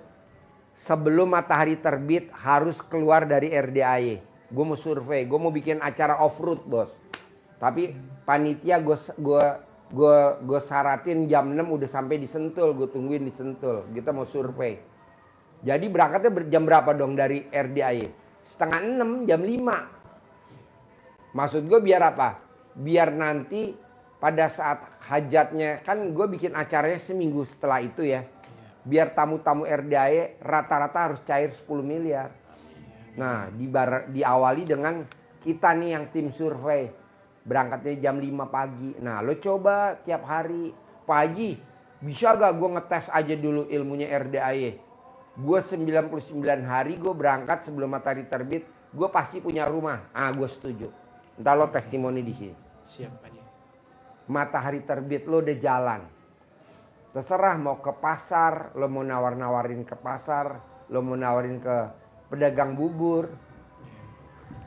sebelum matahari terbit harus keluar dari RDAY. Gue mau survei, gue mau bikin acara off-road, bos. Tapi panitia gue saratin jam 6 udah sampai di Sentul, gue tungguin di Sentul. Kita mau survei. Jadi berangkatnya jam berapa dong dari RDAY? Setengah 6, jam 5. Maksud gue biar apa? Biar nanti pada saat hajatnya, kan gue bikin acaranya seminggu setelah itu ya. Biar tamu-tamu RDAY rata-rata harus cair 10 miliar. Nah, diawali dengan kita nih yang tim survei. Berangkatnya jam 5 pagi. Nah, lo coba tiap hari. Pak Haji, bisa gak gue ngetes aja dulu ilmunya RDAY? Gue 99 hari gue berangkat sebelum matahari terbit. Gue pasti punya rumah. Ah, gue setuju. Ntar lo testimoni di sini. Siap, Pak Haji. Matahari terbit lo udah jalan. Terserah mau ke pasar, lo mau nawar-nawarin ke pasar, lo mau nawarin ke pedagang bubur.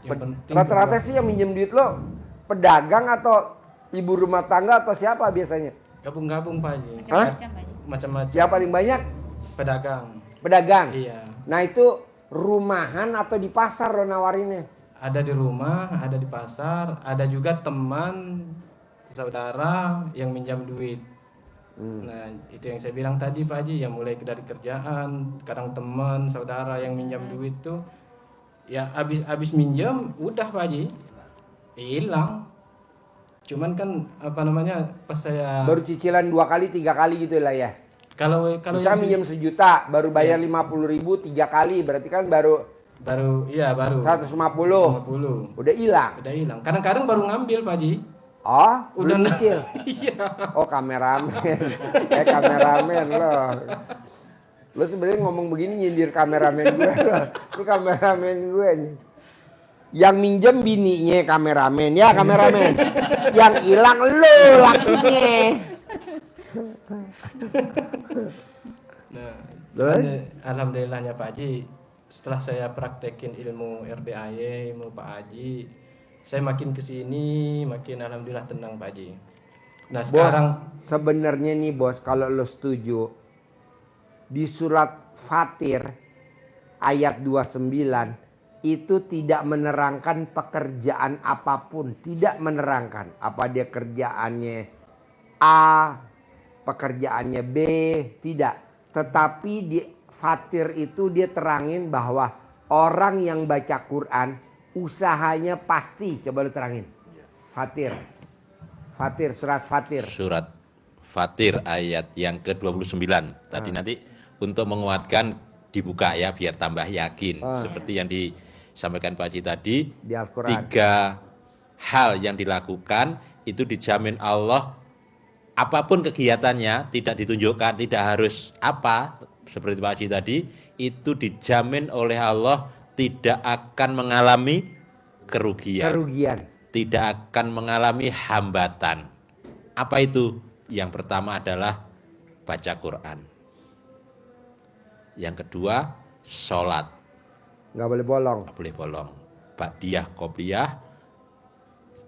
Yang penting Rata-rata sih yang minjem duit lo pedagang atau ibu rumah tangga atau siapa biasanya? gabung-gabung, Pak Haji. Macam-macam Pak Haji. Macam-macam. Siapa paling banyak? Pedagang. Pedagang. Iya. Nah itu rumahan atau di pasar lo nawarinnya? Ada di rumah, ada di pasar, ada juga teman, saudara yang minjam duit. Nah, itu yang saya bilang tadi, Pak Haji, yang mulai dari kerjaan, kadang teman, saudara yang minjam duit tuh, ya habis minjam, udah Pak Haji, hilang. Cuman kan apa namanya, pas saya Baru cicilan 2 kali 3 kali gitu lah ya. kalau Bisa yang minjem 1 juta, baru bayar 50.000 3 kali, berarti kan baru baru 150. 50. Udah hilang. Udah hilang. Kadang-kadang baru ngambil, Pak Haji. Oh, Udah belum nyicil. Iya. Oh, kameramen. Kameramen lo. Lo sebenarnya ngomong begini nyindir kameramen gue lo. Lu kameramen gue nih. Yang minjem bininya kameramen, ya kameramen. Yang hilang lo lakinya. Nah, Terus? alhamdulillahnya Pak Haji, setelah saya praktekin ilmu RDAY, ilmu Pak Haji, saya makin kesini, makin alhamdulillah tenang Pak Haji. Nah sekarang, Bos, sebenarnya nih bos, kalau lo setuju, di surat Fatir ayat 29 itu tidak menerangkan pekerjaan apapun, tidak menerangkan apa dia kerjaannya A, pekerjaannya B, tidak. Tetapi di Fatir itu dia terangin bahwa orang yang baca Quran usahanya pasti. Coba lu terangin. Fatir. Fatir, surat Fatir. Surat Fatir ayat yang ke-29. Tadi nanti untuk menguatkan dibuka ya biar tambah yakin. Seperti yang disampaikan Pak Haji tadi, Di Al-Quran. 3 hal yang dilakukan itu dijamin Allah. Apapun kegiatannya tidak ditunjukkan, tidak harus apa, seperti Pak Haji tadi, itu dijamin oleh Allah tidak akan mengalami kerugian. Tidak akan mengalami hambatan. Apa itu? Yang pertama adalah baca Quran. Yang kedua, sholat. Nggak boleh bolong. Nggak boleh bolong. Ba'diyah, qobliyah,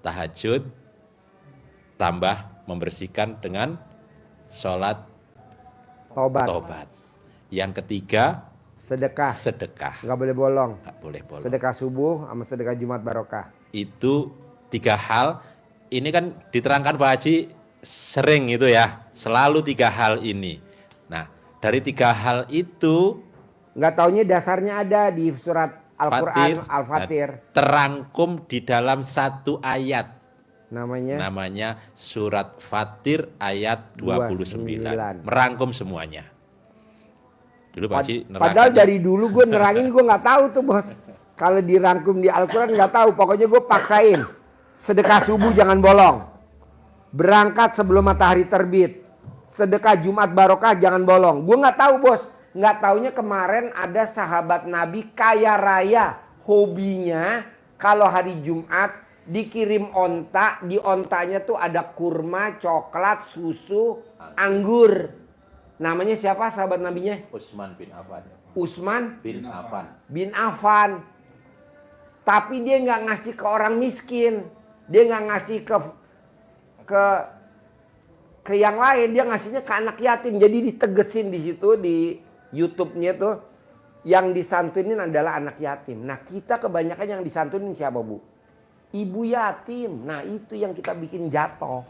tahajud, tambah membersihkan dengan sholat tobat. Yang ketiga, Sedekah. sedekah. Nggak boleh bolong. Nggak boleh bolong. Sedekah subuh sama sedekah Jumat Barokah. Itu 3 hal. Ini kan diterangkan Pak Haji sering itu ya, selalu 3 hal ini. Nah, dari 3 hal itu Nggak taunya dasarnya ada di surat Al-Quran Al-Fatir. terangkum di dalam 1 ayat. Namanya Surat Fatir ayat 29. 29. Merangkum semuanya. Dulu Pak Haji Padahal nerangkannya. dari dulu gue nerangin gue nggak tahu tuh bos. Kalau dirangkum di Al-Quran nggak tahu. Pokoknya gue paksain. Sedekah subuh jangan bolong. Berangkat sebelum matahari terbit. Sedekah Jumat Barokah jangan bolong. Gue nggak tahu bos. Nggak taunya kemarin ada sahabat Nabi kaya raya. Hobinya kalau hari Jumat dikirim onta, di ontanya tuh ada kurma, coklat, susu, anggur. Namanya siapa sahabat nabinya? Utsman bin Affan. Usman Bin Affan. bin Affan. Tapi dia nggak ngasih ke orang miskin. Dia nggak ngasih ke yang lain, dia ngasihnya ke anak yatim. Jadi ditegesin di situ di YouTube-nya tuh yang disantunin adalah anak yatim. Nah, kita kebanyakan yang disantunin siapa, Bu? Ibu yatim. Nah, itu yang kita bikin jatuh.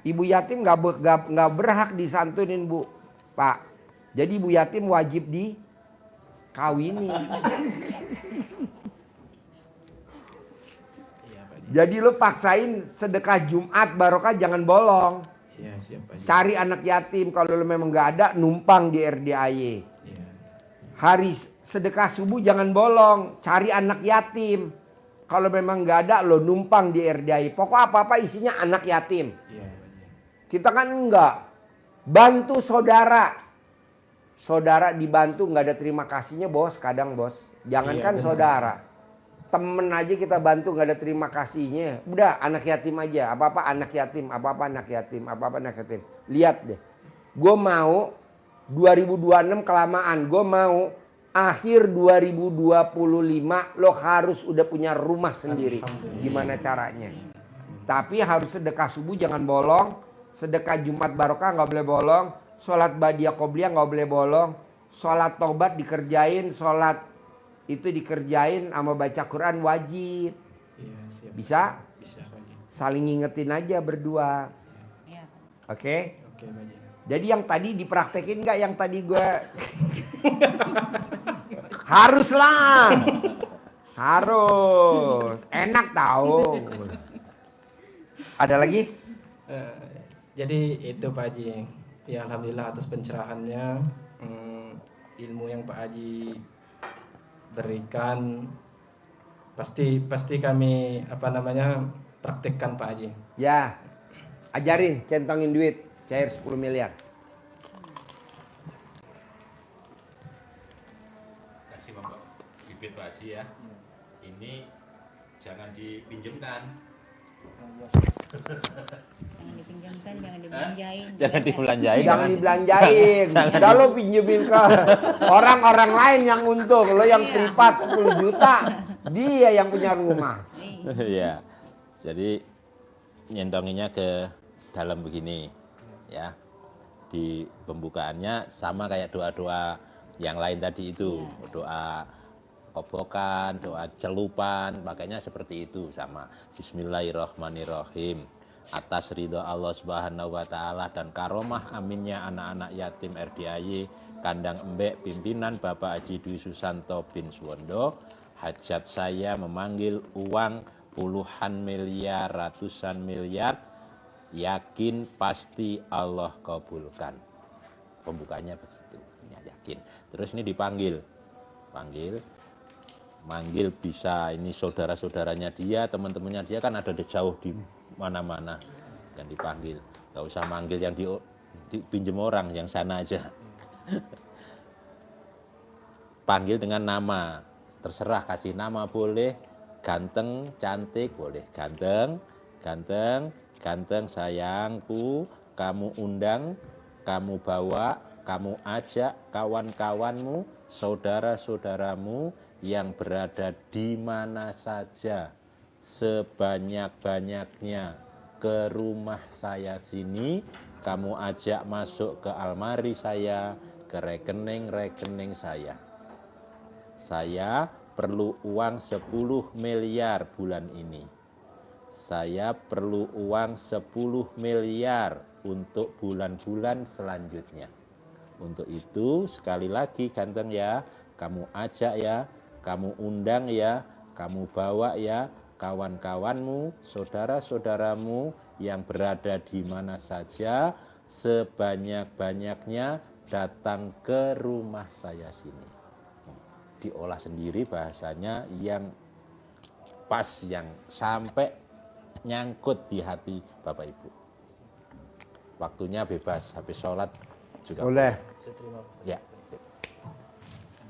Ibu yatim nggak berhak disantunin, Bu. Pak. Jadi ibu yatim wajib dikawini. Jadi lu paksain sedekah Jumat barokah jangan bolong. Iya, siap Pak Haji. Cari anak yatim, kalau lu memang nggak ada numpang di RDAY. Iya. Hari sedekah subuh jangan bolong, cari anak yatim. Kalau memang nggak ada lo numpang di RDAY. Pokok apa-apa isinya anak yatim. Iya, Pak Haji. Kita kan enggak. Bantu saudara. Saudara dibantu nggak ada terima kasihnya, Bos. Kadang, Bos. Jangankan Iya, benar. saudara. Temen aja kita bantu nggak ada terima kasihnya. Udah anak yatim aja. Apa-apa anak yatim, apa-apa anak yatim, apa-apa anak yatim. Lihat deh. Gue mau 2026 kelamaan. Gue mau akhir 2025 lo harus udah punya rumah sendiri. Gimana caranya? Tapi harus sedekah subuh jangan bolong. Sedekah Jumat barokah nggak boleh bolong. Sholat badiah qobliyah nggak boleh bolong. Sholat tobat dikerjain. Sholat itu dikerjain sama baca Quran wajib. Iya, siap. Bisa? Bisa Pak Haji. Saling ngingetin aja berdua. Iya. Oke? Oke Pak Haji. Jadi yang tadi dipraktekin nggak yang tadi gue? Haruslah. Harus. Enak tahu. Ada lagi? Jadi itu Pak Haji. Ya alhamdulillah atas pencerahannya, ilmu yang Pak Haji berikan pasti kami praktekkan Pak Haji. Ya. Ajarin centongin duit cair 10 miliar. Kasih Bapak bibit Pak Haji ya. Ini jangan dipinjemkan. Jangan dipinjamkan, jangan dibelanjain. Jangan dibelanjain. Jangan dibelanjain. Udah lo pinjemin ke orang-orang lain yang untung. Lo yang privat 10 juta. Dia yang punya rumah. Iya. Jadi nyentonginnya ke dalam begini ya. Di pembukaannya sama kayak doa-doa yang lain tadi itu. Doa kobokan, doa celupan, pakainya seperti itu sama. Bismillahirrahmanirrahim. Atas ridho Allah Subhanahu wa taala dan karomah aminnya anak-anak yatim RDAY kandang embek pimpinan Bapak Haji Dwi Susanto bin Suwondo, hajat saya memanggil uang puluhan miliar, ratusan miliar, yakin pasti Allah kabulkan. Pembukanya begitu, yakin. Terus ini dipanggil, manggil bisa ini saudara-saudaranya dia, teman-temannya dia kan ada jauh di mana-mana dan dipanggil. Gak usah manggil yang dipinjem orang, yang sana aja. Panggil dengan nama, terserah kasih nama boleh, ganteng, cantik boleh, ganteng, sayangku, kamu undang, kamu bawa, kamu ajak kawan-kawanmu, saudara-saudaramu yang berada di mana saja, sebanyak-banyaknya ke rumah saya sini, kamu ajak masuk ke almari saya, ke rekening-rekening saya. Saya perlu uang 10 miliar bulan ini. Saya perlu uang 10 miliar untuk bulan-bulan selanjutnya. Untuk itu sekali lagi ganteng ya, kamu ajak ya, kamu undang ya, kamu bawa ya, kawan-kawanmu, saudara-saudaramu yang berada di mana saja, sebanyak-banyaknya datang ke rumah saya sini. Diolah sendiri bahasanya yang pas, yang sampai nyangkut di hati Bapak Ibu. Waktunya bebas, habis sholat juga Boleh. Ya.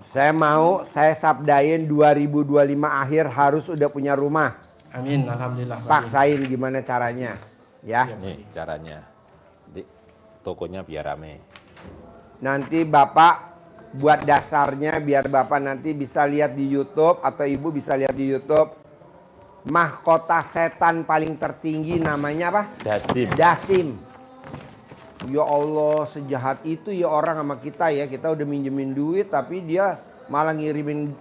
Saya sabdain 2025 akhir harus udah punya rumah. Amin, alhamdulillah. Pak Haji. Paksain gimana caranya, ya. Nih caranya. Di tokonya biar rame. Nanti Bapak buat dasarnya biar Bapak nanti bisa lihat di YouTube atau Ibu bisa lihat di YouTube. Mahkota setan paling tertinggi namanya apa? Dasim. Dasim. Ya Allah, sejahat itu ya orang sama kita ya. Kita udah minjemin duit tapi dia malah ngirimin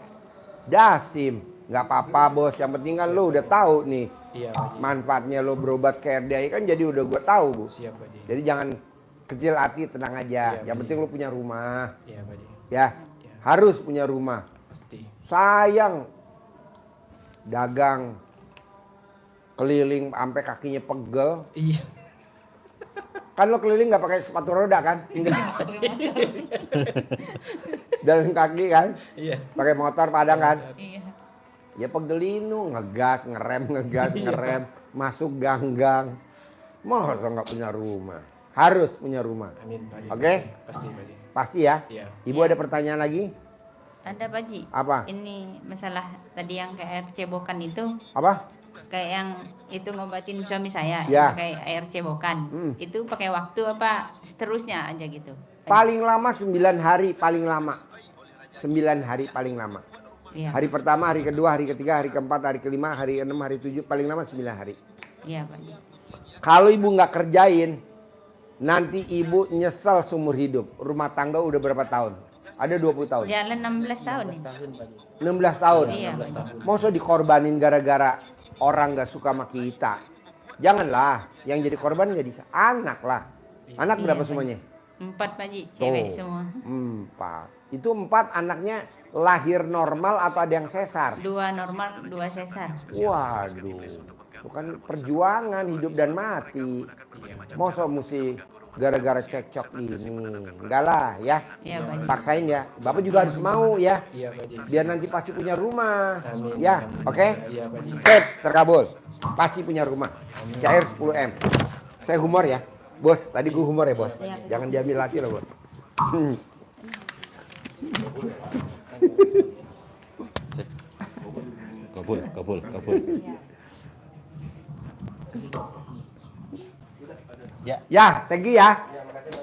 dasim. Nggak apa-apa bos, yang penting kan lo udah tahu nih Iya, Pak Haji. manfaatnya lo berobat ke RDI kan, jadi udah gue tahu bu. Siap, Pak Haji. Jadi jangan kecil hati, tenang aja. Iya, Yang Pak penting lo punya rumah, Iya, Pak Haji. ya. Harus punya rumah. Pasti. Sayang dagang keliling sampai kakinya pegel. Iya. Kan lo keliling nggak pakai sepatu roda kan? Jalan kaki kan? Iya. Pakai motor padang kan? Iya. Ya pegelinu, ngegas, ngerem, masuk gang-gang. Masa nggak punya rumah? Harus punya rumah. Amin, Pak Haji. Oke? Pasti, Pak Haji. Pasti ya? Iya. Ibu ada pertanyaan lagi? Ada Pak Haji. Apa? Ini masalah tadi yang kayak air cebokan itu, Apa? kayak yang itu ngobatin suami saya, Ya. yang pakai air cebokan. Itu pakai waktu apa seterusnya aja gitu? Paling lama 9 hari, paling lama. 9 hari paling lama. Iya. Hari pertama, hari kedua, hari ketiga, hari keempat, hari kelima, hari keenam, hari tujuh, paling lama 9 hari. Iya Pak Haji. Kalau ibu nggak kerjain, nanti ibu nyesel seumur hidup. Rumah tangga udah berapa tahun? Ada 20 tahun. Jalan 16 tahun ini. 16 tahun. Iya. Masa dikorbanin gara-gara orang nggak suka sama kita? Janganlah. Yang jadi korban jadi anak lah. Anak Iya, berapa Pak. semuanya? 4 Pak Haji, cewek Tuh. semua. 4. Itu 4 anaknya lahir normal atau ada yang sesar? 2 normal, 2 sesar. Waduh. Itu kan perjuangan hidup dan mati. Masa mesti gara-gara cekcok ini? Enggak lah ya. Iya Pak Haji. Paksain ya. Bapak juga harus mau ya. Iya, Pak Haji. Biar nanti pasti punya rumah. Amin. Ya, oke? Iya, Pak Haji. Sip, terkabul. Pasti punya rumah. Cair 10M. Saya humor ya. Bos, tadi gue humor ya bos. Siap. Jangan diambil hati loh bos. Kabul. Ya, thank you ya.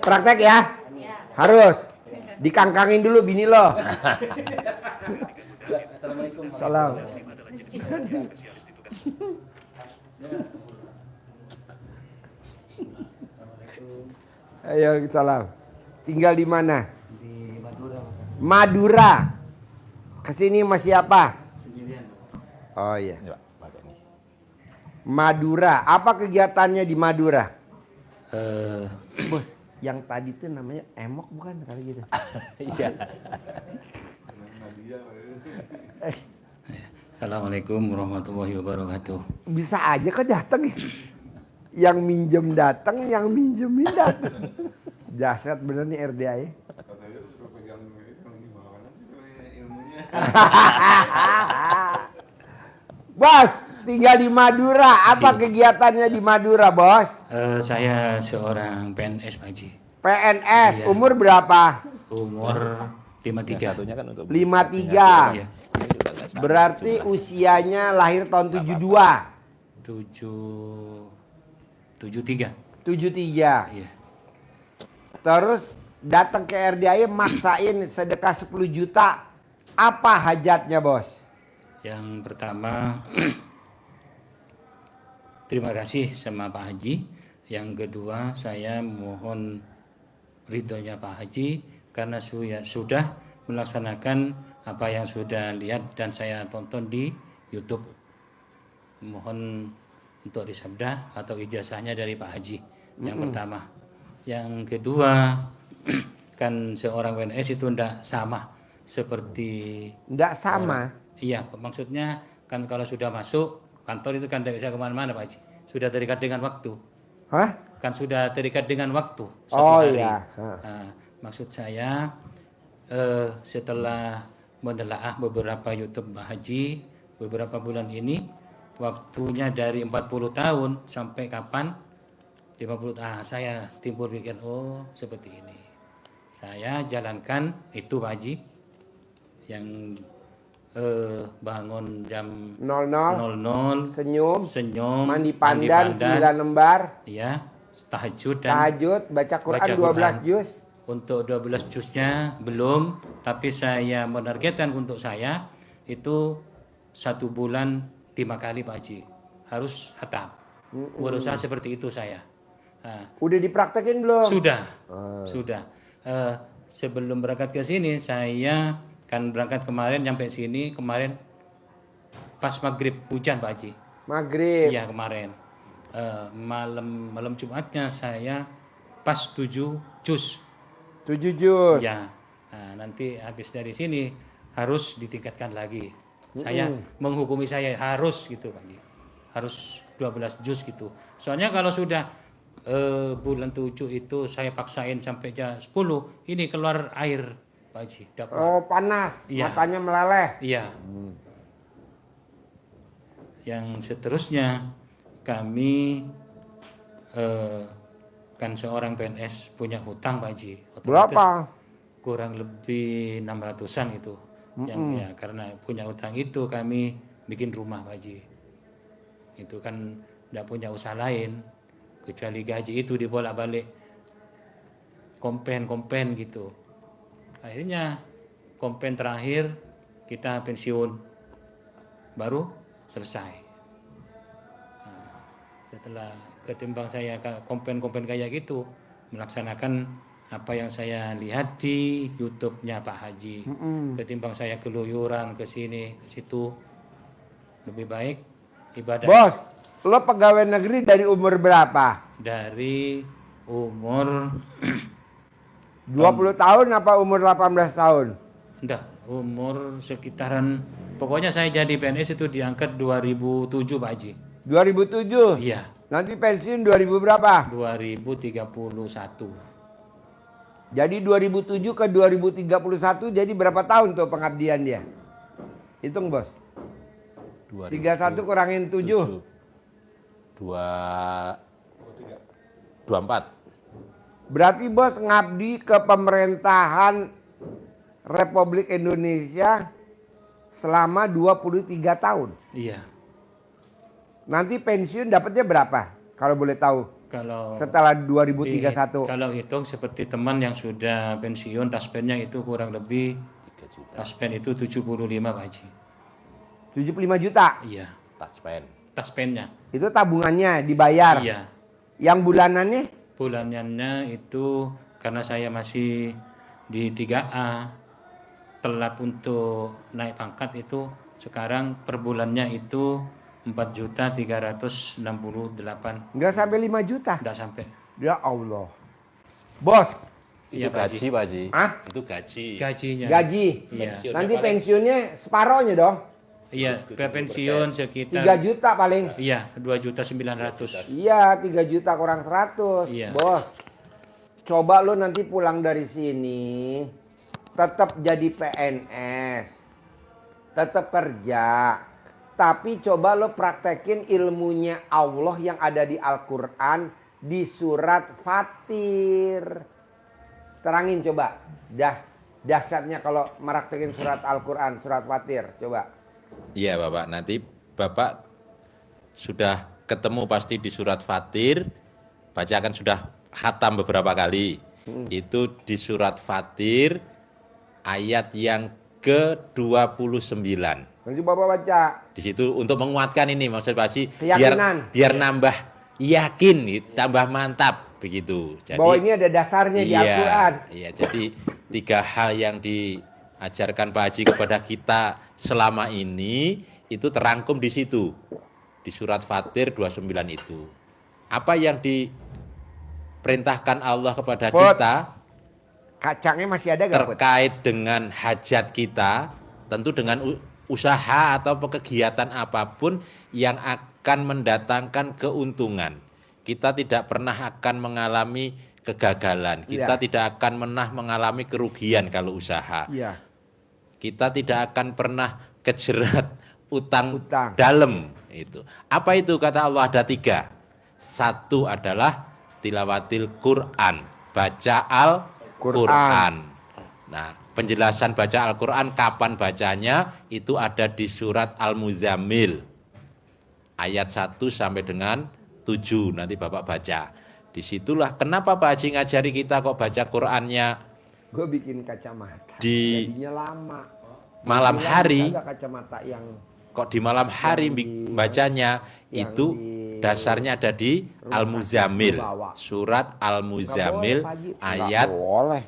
Praktek ya. Harus. Dikangkangin dulu bini lo. Assalamualaikum. Salam. Ayo salam. Tinggal di mana? Di Madura. Madura. Kesini sama siapa? Sendirian. Oh iya. Ini, Pak, pakai ini. Madura. Apa kegiatannya di Madura? Bos. Yang tadi tuh namanya emok bukan kali gitu. Iya. Assalamualaikum warahmatullahi wabarakatuh. Bisa aja kok datang ya. Yang minjem datang, yang minjemin datang. Dahsyat bener nih RDI. Bos, tinggal di Madura. Apa kegiatannya di Madura, Bos? Saya seorang PNS Pak Haji. PNS, Iya. umur berapa? Umur 53. Satunya kan untuk 53. Iya. Berarti usianya lahir tahun 72. 73. 73. Iya. Terus datang ke RDI maksain sedekah 10 juta. Apa hajatnya, Bos? Yang pertama terima kasih sama Pak Haji. Yang kedua saya mohon ridhonya Pak Haji karena sudah melaksanakan apa yang sudah lihat dan saya tonton di YouTube. Mohon untuk disabda atau ijazahnya dari Pak Haji. Yang pertama. Yang kedua kan seorang PNS itu tidak sama seperti Nggak sama. iya, maksudnya kan kalau sudah masuk kantor itu kan tidak bisa kemana-mana Pak Haji. Sudah terikat dengan waktu. Hah? Kan sudah terikat dengan waktu. Satu Oh, hari. iya. Nah, maksud saya setelah menelaah beberapa YouTube Pak Haji beberapa bulan ini, waktunya dari 40 tahun sampai kapan? 50 tahun. Saya timbul pikir, oh seperti ini. Saya jalankan itu Pak Haji yang bangun jam 00, 00, senyum, senyum, mandi pandan 9 lembar, ya, tahajud dan tahajud, baca Quran baca 12 Quran. juz. Untuk 12 jusnya belum, tapi saya menargetkan untuk saya itu 1 bulan 5 kali Pak Haji harus khatam. Berusaha seperti itu saya. Nah, Udah dipraktekin belum? sudah, sudah. Sebelum berangkat ke sini saya kan berangkat kemarin, nyampe sini kemarin pas maghrib hujan Pak Haji. Maghrib. Iya kemarin. Malam Jumatnya saya pas 7 juz. 7 juz. Ya, nah, nanti habis dari sini harus ditingkatkan lagi. Saya menghukumi saya harus gitu Pak Haji. Harus 12 juz gitu. Soalnya kalau sudah bulan 7 itu saya paksain sampai jam 10, ini keluar air Pak Haji. Dapat. Oh, panas. Iya. Matanya meleleh. Iya. Yang seterusnya kami kan seorang PNS punya hutang Pak Haji. Otomatis Berapa? kurang lebih 600-an itu. Yang ya karena punya hutang itu kami bikin rumah Pak Haji. Itu kan tidak punya usaha lain kecuali gaji itu dibolak-balik kompen gitu. Akhirnya kompen terakhir kita pensiun baru selesai. Nah, setelah ketimbang saya kompen kayak gitu melaksanakan apa yang saya lihat di YouTube-nya Pak Haji, ketimbang saya keluyuran ke sini ke situ, lebih baik ibadah. Bos, lo pegawai negeri dari umur berapa? Dari umur 20 tahun apa umur 18 tahun? enggak, umur sekitaran, pokoknya saya jadi PNS itu diangkat 2007 Pak Haji. 2007? Iya, Nanti pensiun 2000 berapa? 2031. Jadi 2007 ke 2031 jadi berapa tahun tuh pengabdian dia? Hitung bos. 31 kurangin 7. 24. Berarti bos ngabdi ke pemerintahan Republik Indonesia selama 23 tahun. Iya, Nanti pensiun dapatnya berapa? Kalau boleh tahu. kalau Setelah 2031. kalau hitung seperti teman yang sudah pensiun, taspennya itu kurang lebih 3 juta taspen itu 75 Pak Haji. 75 juta. Iya, taspen. taspennya. Itu tabungannya dibayar. Iya. Yang bulanannya? Bulanannya itu karena saya masih di 3A, telat untuk naik pangkat itu sekarang per bulannya itu 4.368.000. Nggak sampai 5 juta. Enggak sampai. Ya Allah. Bos, Itu Iya, Pak Haji. gaji, Pak Haji. Hah? Itu gaji. Gajinya. gaji. Iya. Nanti pensiunnya separohnya dong. Iya, pensiun 3 sekitar juta paling. iya, 2.900.000. Iya, 3 juta kurang 100. Iya. Bos, coba lo nanti pulang dari sini, tetap jadi PNS, tetap kerja. Tapi coba lo praktekin ilmunya Allah yang ada di Al-Quran di surat Fatir. Terangin coba, dahsyatnya kalau meraktekin surat Al-Quran, surat Fatir. Coba. Iya Bapak, nanti Bapak sudah ketemu pasti di surat Fatir, bacakan sudah khatam beberapa kali. Itu di surat Fatir ayat yang ke-29. Nanti Bapak baca. Di situ untuk menguatkan ini maksud Pak Haji, Keyakinan. biar nambah yakin, tambah mantap begitu. Jadi Bahwa ini ada dasarnya di Al-Quran. Iya, jadi 3 hal yang diajarkan Pak Haji kepada kita selama ini itu terangkum di situ. Di surat Fatir 29 itu. Apa yang diperintahkan Allah kepada Put. kita Kacangnya masih ada gak? Put? terkait dengan hajat kita, tentu dengan usaha atau kegiatan apapun yang akan mendatangkan keuntungan. Kita tidak pernah akan mengalami kegagalan. Kita Iya. tidak akan pernah mengalami kerugian kalau usaha. Iya. Kita tidak akan pernah kejerat utang Utang. dalam itu. Apa itu kata Allah? Ada 3. Satu adalah tilawatil Quran, baca Al-Quran. Nah, penjelasan baca Al-Quran, kapan bacanya, itu ada di surat Al-Muzammil. Ayat 1 sampai dengan 7, nanti Bapak baca. Disitulah, kenapa Pak Haji ngajari kita kok baca Qurannya Gue bikin kacamata. Di Jadinya lama. malam Bilang hari, ada kacamata yang kok di malam hari Yang di- bacanya, yang itu di dasarnya ada di rumah Al-Muzammil. sakit dibawa. Surat Al-Muzammil Nggak boleh, Pak Haji. ayat Nggak boleh.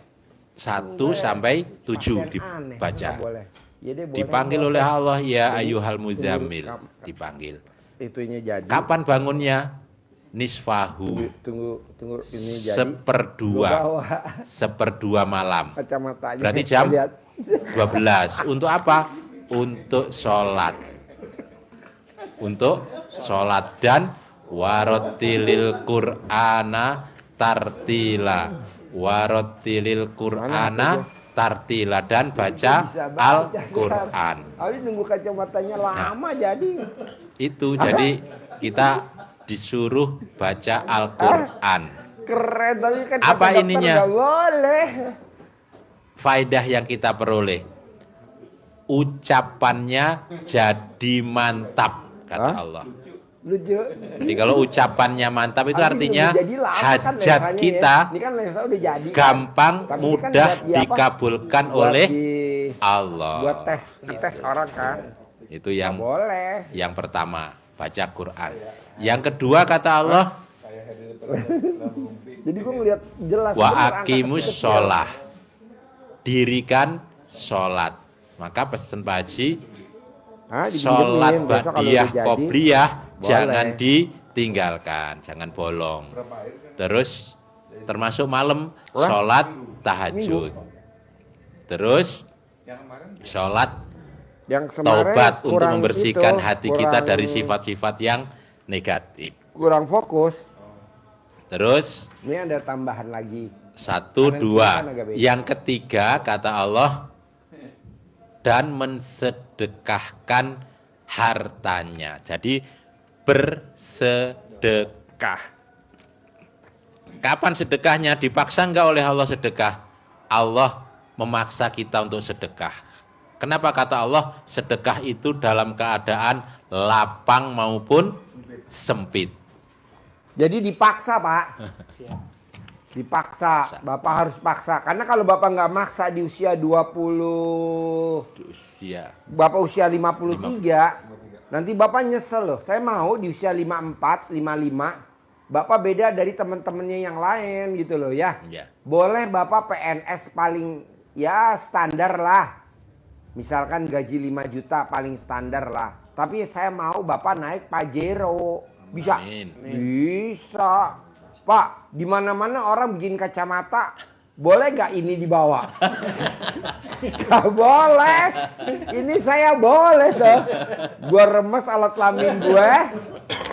1 sampai 7 Pasien aneh, dibaca. nggak boleh. Ya deh, boleh, Dipanggil boleh. oleh Allah, ya Jadi, ayyuhal muzammil, tunggu, dipanggil. Itunya jadi. Kapan bangunnya? Nisfahu, Tunggu ini jadi. seperdua, Gua bawa seperdua malam. kacamatanya. Berarti jam Lihat. 12. Untuk apa? Untuk sholat. Untuk sholat dan warotilil Qur'ana tartila. Warotilil Qur'ana tartila, dan baca Bisa baca, Al-Quran. Habis nunggu kacamatanya lama jadi. Itu jadi kita disuruh baca Al-Quran. Keren, tapi kan Apa kata dokter ininya? nggak boleh. Faedah yang kita peroleh, ucapannya jadi mantap, kata Hah? Allah. Lucu. Jadi kalau ucapannya mantap itu Habis artinya nunggu jadi lama kan hajat lensanya kita ya. Ini kan lensa udah jadi. gampang, Tapi ini kan mudah buat di apa? dikabulkan Buat oleh di- Allah. Buat tes, dites orang kan. Itu Nggak yang boleh. pertama, baca Quran. Yang kedua kata Allah, Jadi gue ngeliat jelas. wa bener angka aqimus kecil-kecil. sholah, dirikan sholat. Maka pesen Pak Haji, Hah, dipinjemin. sholat Besok kalau ba'diyah udah jadi, qobliyah boleh. jangan ditinggalkan, jangan bolong. Terus termasuk malam Wah. sholat tahajud. Terus sholat Yang kemarin taubat untuk kurang membersihkan itu, hati kita kurang- dari sifat-sifat yang negatif. kurang fokus. Terus Ini ada tambahan lagi. 1, Kanan 2. kiri kan agak beda. Yang ketiga kata Allah, dan mensedekahkan hartanya. Jadi bersedekah. Kapan sedekahnya? Dipaksa enggak oleh Allah sedekah? Allah memaksa kita untuk sedekah. Kenapa kata Allah sedekah itu dalam keadaan lapang maupun sempit? Jadi dipaksa, Pak. Siap. Dipaksa. Bapak harus paksa. Karena kalau Bapak nggak maksa di usia 20, Usia. Bapak usia 53, nanti Bapak nyesel loh. Saya mau di usia 54, 55, Bapak beda dari teman-temannya yang lain gitu loh ya. Ya. Boleh Bapak PNS paling ya standar lah. Misalkan gaji 5 juta paling standar lah. Tapi saya mau Bapak naik Pajero. Bisa? Amin. Bisa. Pak, di mana-mana orang bikin kacamata. Boleh gak ini dibawa? Gak boleh. Ini saya boleh tuh. Gue remes alat kelamin gue.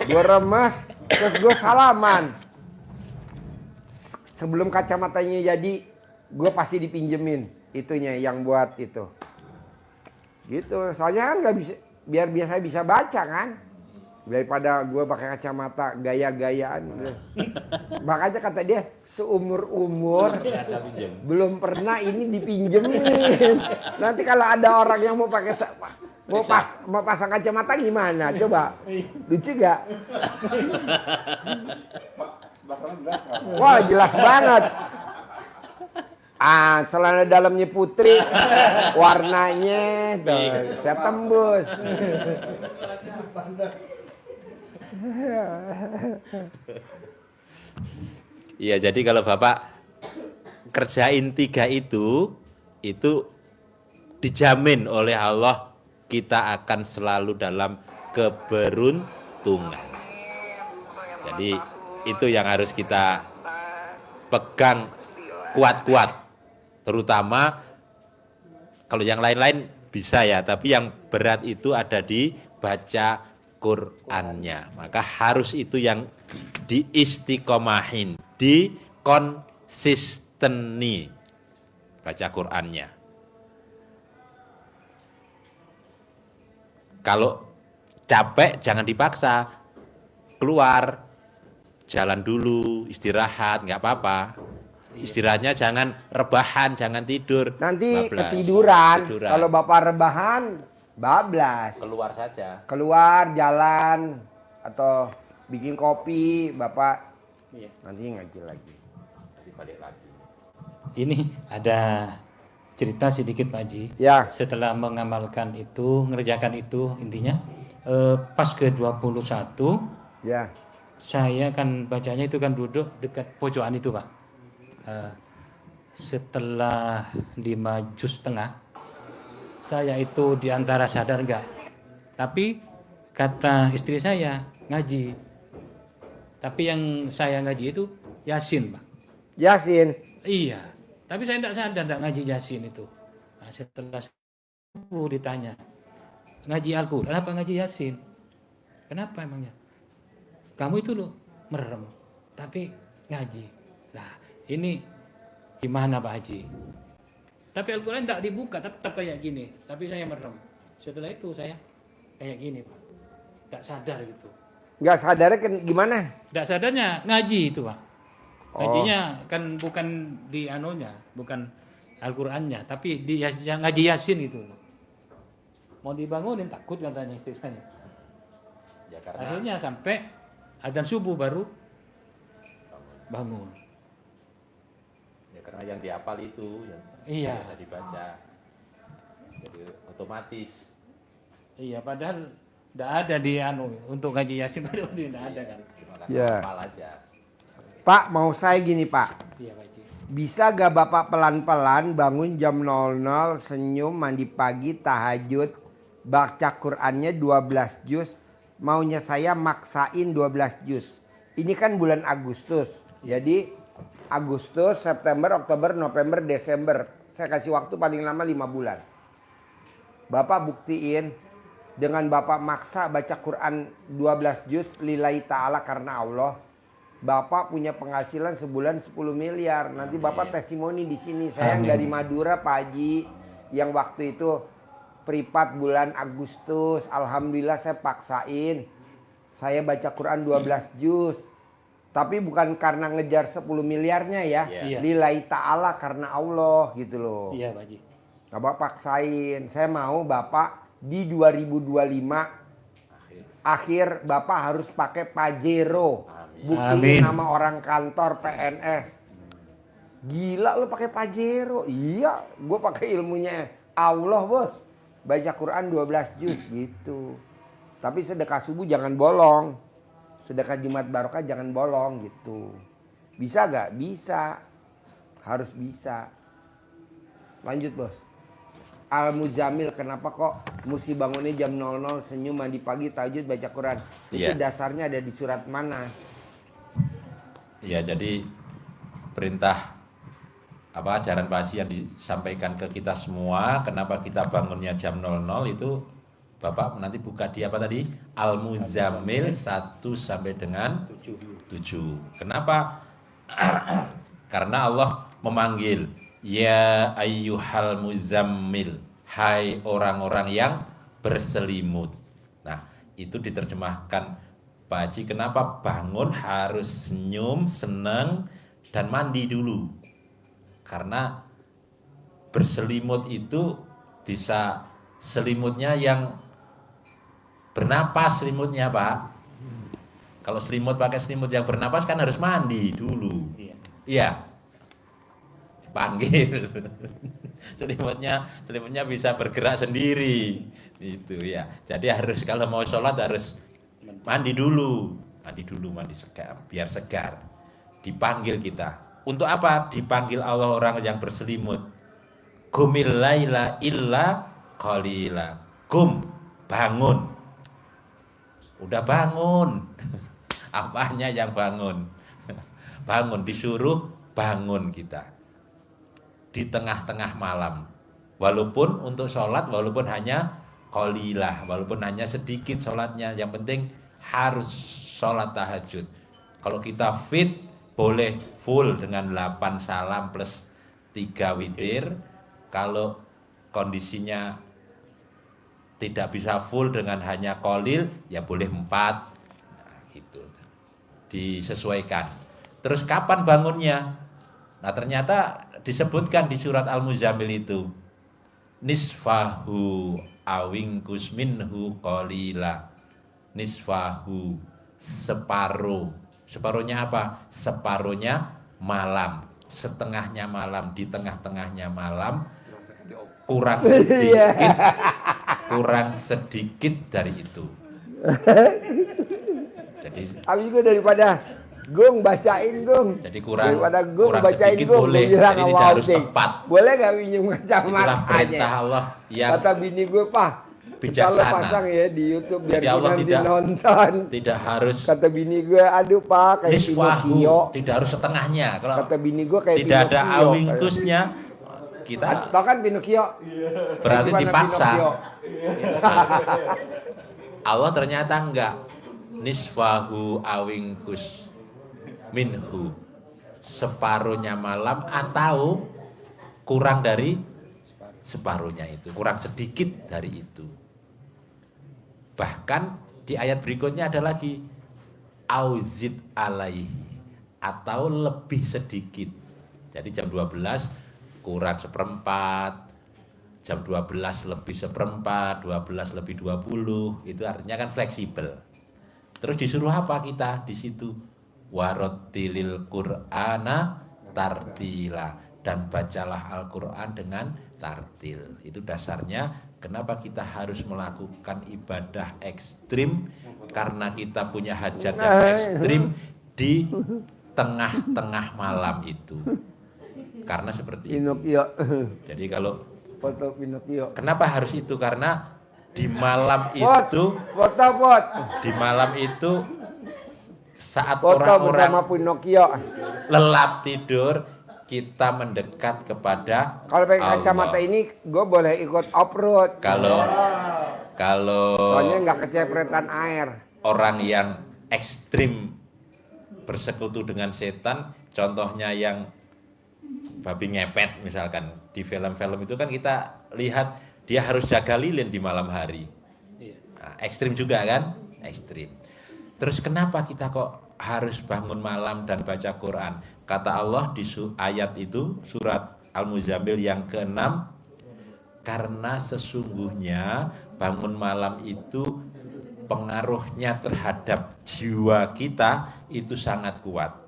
Gue remes. Terus gue salaman. Sebelum kacamatanya jadi, gue pasti dipinjemin. Itunya yang buat itu. Gitu. Soalnya kan gak bisa. Biar biasa bisa baca kan. Daripada gue pakai kacamata gaya-gayaan. Makanya kata dia seumur-umur belum pernah ini dipinjemin. Nanti kalau ada orang yang mau pakai mau pasang kacamata gimana? Coba. Lucu gak? Wah, jelas banget. Ah, celana dalamnya Putri, warnanya tuh, saya tembus. Iya, jadi kalau Bapak kerjain 3 itu dijamin oleh Allah kita akan selalu dalam keberuntungan. Jadi itu yang harus kita pegang kuat-kuat. Terutama kalau yang lain-lain bisa ya, tapi yang berat itu ada di baca Qur'annya. Maka harus itu yang diistiqomahin, dikonsisteni baca Qur'annya. Kalau capek jangan dipaksa, keluar, jalan dulu, istirahat, nggak apa-apa. Istirahatnya jangan rebahan, jangan tidur. Nanti 15. ketiduran. Kalau Bapak rebahan, bablas. keluar saja. Keluar jalan atau bikin kopi, Bapak Iya. nanti ngaji lagi. Nanti balik lagi. Ini ada cerita sedikit Pak Haji. Ya. Setelah mengamalkan itu, mengerjakan itu intinya pas ke 21 Ya. saya kan bacanya itu kan duduk dekat pojokan itu Pak. Setelah 5 juz setengah saya itu diantara sadar enggak. Tapi kata istri saya ngaji. Tapi yang saya ngaji itu Yasin Pak. Yasin. Iya, tapi saya tidak sadar tidak ngaji Yasin itu. Nah, setelah subuh ditanya, ngaji Al-Quran apa ngaji Yasin? Kenapa emangnya? Kamu itu loh merem, tapi ngaji. Nah, ini gimana Pak Haji? Tapi Al-Quran tidak dibuka, tetap kayak gini. Tapi saya merem. Setelah itu saya kayak gini Pak. Tidak sadar gitu. Nggak sadarnya gimana? Tidak sadarnya ngaji itu Pak. Oh. Ngajinya kan bukan di anunya, bukan Al-Qur'annya, tapi di ngaji Yasin itu. Mau dibangunin takut katanya istri saya. Ya karena Akhirnya sampai adzan subuh baru bangun. ya karena yang dihafal itu yang Iya. biasa dibaca. Jadi otomatis. Iya, padahal tidak ada di anu untuk ngaji Yasin padahal tidak ada kan. Cuma kan Ya. hafal aja. Pak, mau saya gini Pak. Iya Pak Haji. Bisa gak Bapak pelan-pelan bangun jam 00, senyum, mandi pagi, tahajud, baca Qur'annya 12 juz. Maunya saya maksain 12 juz. Ini kan bulan Agustus. Jadi Agustus, September, Oktober, November, Desember. Saya kasih waktu paling lama 5 bulan. Bapak buktiin dengan Bapak maksa baca Quran 12 juz lillahi ta'ala karena Allah. Bapak punya penghasilan sebulan 10 miliar. Nanti Bapak testimoni di sini. Saya yang Amin. dari Madura Pak Haji, yang waktu itu privat bulan Agustus, alhamdulillah saya paksain. Saya baca Quran 12 juz. Tapi bukan karena ngejar 10 miliarnya ya. Iya. Lillahi ta'ala karena Allah gitu loh. Iya Pak Haji. Bapak paksain. Saya mau Bapak di 2025 akhir Bapak harus pakai Pajero. Buktiin Amin. nama orang kantor PNS. Gila lu pakai Pajero. Iya, gue pakai ilmunya Allah, Bos. Baca Quran 12 juz gitu. Tapi sedekah subuh jangan bolong. Sedekah Jumat Barokah jangan bolong gitu. Bisa gak? Bisa. Harus bisa. Lanjut, Bos. Al-Muzamil, kenapa kok mesti bangunnya jam 00, senyum, mandi pagi, tahajud, baca Quran? Itu Iya. dasarnya ada di surat mana? Ya jadi perintah apa ajaran Pak Haji yang disampaikan ke kita semua, kenapa kita bangunnya jam 00 itu Bapak nanti buka di apa tadi? Al-Muzammil 1 sampai dengan 7. Kenapa? Karena Allah memanggil ya ayyuhal muzammil, hai orang-orang yang berselimut. Nah, itu diterjemahkan Pak Haji, kenapa bangun harus senyum, senang, dan mandi dulu? Karena berselimut itu bisa selimutnya yang bernapas selimutnya Pak. Kalau selimut pakai selimut yang bernapas kan harus mandi dulu. Iya. Iya. Dipanggil. selimutnya bisa bergerak sendiri. Itu ya. Jadi harus kalau mau sholat harus mandi dulu, mandi segar, biar segar. Dipanggil kita. Untuk apa? Dipanggil Allah orang yang berselimut. Qumil laila illa qalila. Qum, bangun. Udah bangun. Apanya yang bangun? Bangun, disuruh bangun kita. Di tengah-tengah malam. Walaupun untuk sholat, walaupun hanya qalilah, walaupun hanya sedikit sholatnya, yang penting harus sholat tahajud. Kalau kita fit, boleh full dengan 8 salam plus 3 witir. Kalau kondisinya tidak bisa full dengan hanya qalil, ya boleh 4. Nah, gitu. Disesuaikan. Terus kapan bangunnya? Nah ternyata disebutkan di surat Al-Muzammil itu nisfahu awingkus minhu qalila. Nisfahu separuh. Separuhnya apa? Separuhnya malam. Setengahnya malam, di tengah-tengahnya malam. Kurang sedikit. Kurang sedikit dari itu. Jadi Habis juga daripada Gung bacain Gung. Jadi kurang daripada Gung kurang bacain sedikit Gung, boleh. Gung bilang Jadi sama tidak harus Oping, tepat. Boleh gak pinjam Itulah kacamatanya? perintah Allah yang Kata bini gue, Pak, bijaksana. kalau pasang ya di YouTube biar Jadi gue Allah nanti tidak- nonton. tidak harus Kata bini gue, aduh Pak, kayak nisfahu, Pinocchio. tidak harus setengahnya. Kalau Kata bini gue kayak tidak ada Pinocchio. awingkusnya, kita Tau kan Pinocchio? berarti Gimana dipaksa. Pinocchio? Allah ternyata enggak. Nisfahu awingkus minhu, separuhnya malam atau kurang dari separuhnya itu, kurang sedikit dari itu. Bahkan di ayat berikutnya ada lagi auzid alaihi, atau lebih sedikit. Jadi jam 12 kurang seperempat, jam 12 lebih seperempat, 12 lebih 20, itu artinya kan fleksibel. Terus disuruh apa kita di situ? Warotilil Qur'ana tartila, dan bacalah Al-Qur'an dengan tartil. Itu dasarnya kenapa kita harus melakukan ibadah ekstrim, karena kita punya hajat yang ekstrim di tengah-tengah malam itu. Karena seperti itu. Pinocchio. Jadi kalau Foto Pinocchio. kenapa harus itu? Karena di malam Pot, itu, foto. di malam itu saat Foto bersama orang-orang Pinocchio. lelap tidur, kita mendekat kepada Kalau pakai Allah. kacamata ini, gue boleh ikut off-road. Kalau Soalnya nggak kecepretan air. orang yang ekstrim bersekutu dengan setan, contohnya yang babi ngepet misalkan, di film-film itu kan kita lihat dia harus jaga lilin di malam hari. Nah, ekstrim juga kan? Ekstrim. Terus kenapa kita kok harus bangun malam dan baca Quran? Kata Allah di ayat itu, surat Al-Muzammil yang ke-6, karena sesungguhnya bangun malam itu pengaruhnya terhadap jiwa kita itu sangat kuat.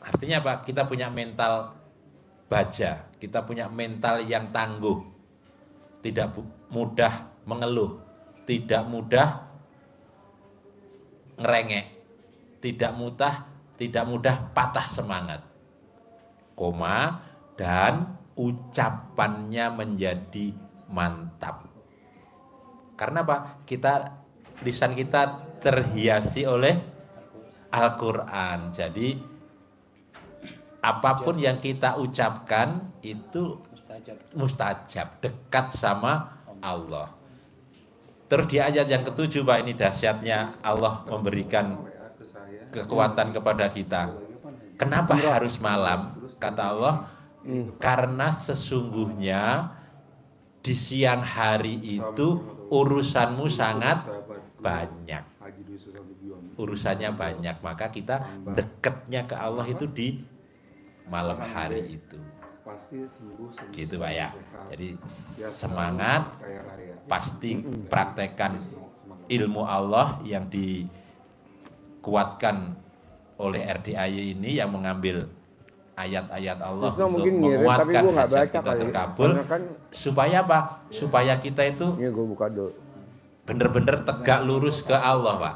Artinya apa? Kita punya mental baja, kita punya mental yang tangguh, tidak mudah mengeluh, tidak mudah ngerengek, tidak mudah patah semangat, dan ucapannya menjadi mantap. Karena apa? Lisan kita terhiasi oleh Al-Quran. Jadi apapun yang kita ucapkan itu mustajab, dekat sama Allah. Terus di ayat yang ke-7, Pak, ini dahsyatnya Allah memberikan kekuatan kepada kita. Kenapa harus malam? Kata Allah, karena sesungguhnya di siang hari itu urusanmu sangat banyak. Urusannya banyak, maka kita dekatnya ke Allah itu di malam hari itu. Gitu Pak ya. Jadi semangat, pasti praktekkan ilmu Allah yang dikuatkan oleh RDAY ini, yang mengambil ayat-ayat Allah Terus untuk mungkin ngirit, tapi menguatkan gua nggak hajat baca kita kali. terkabul. Karena kan Supaya apa? Supaya kita itu ini gue buka dulu. benar-benar tegak lurus ke Allah, Pak.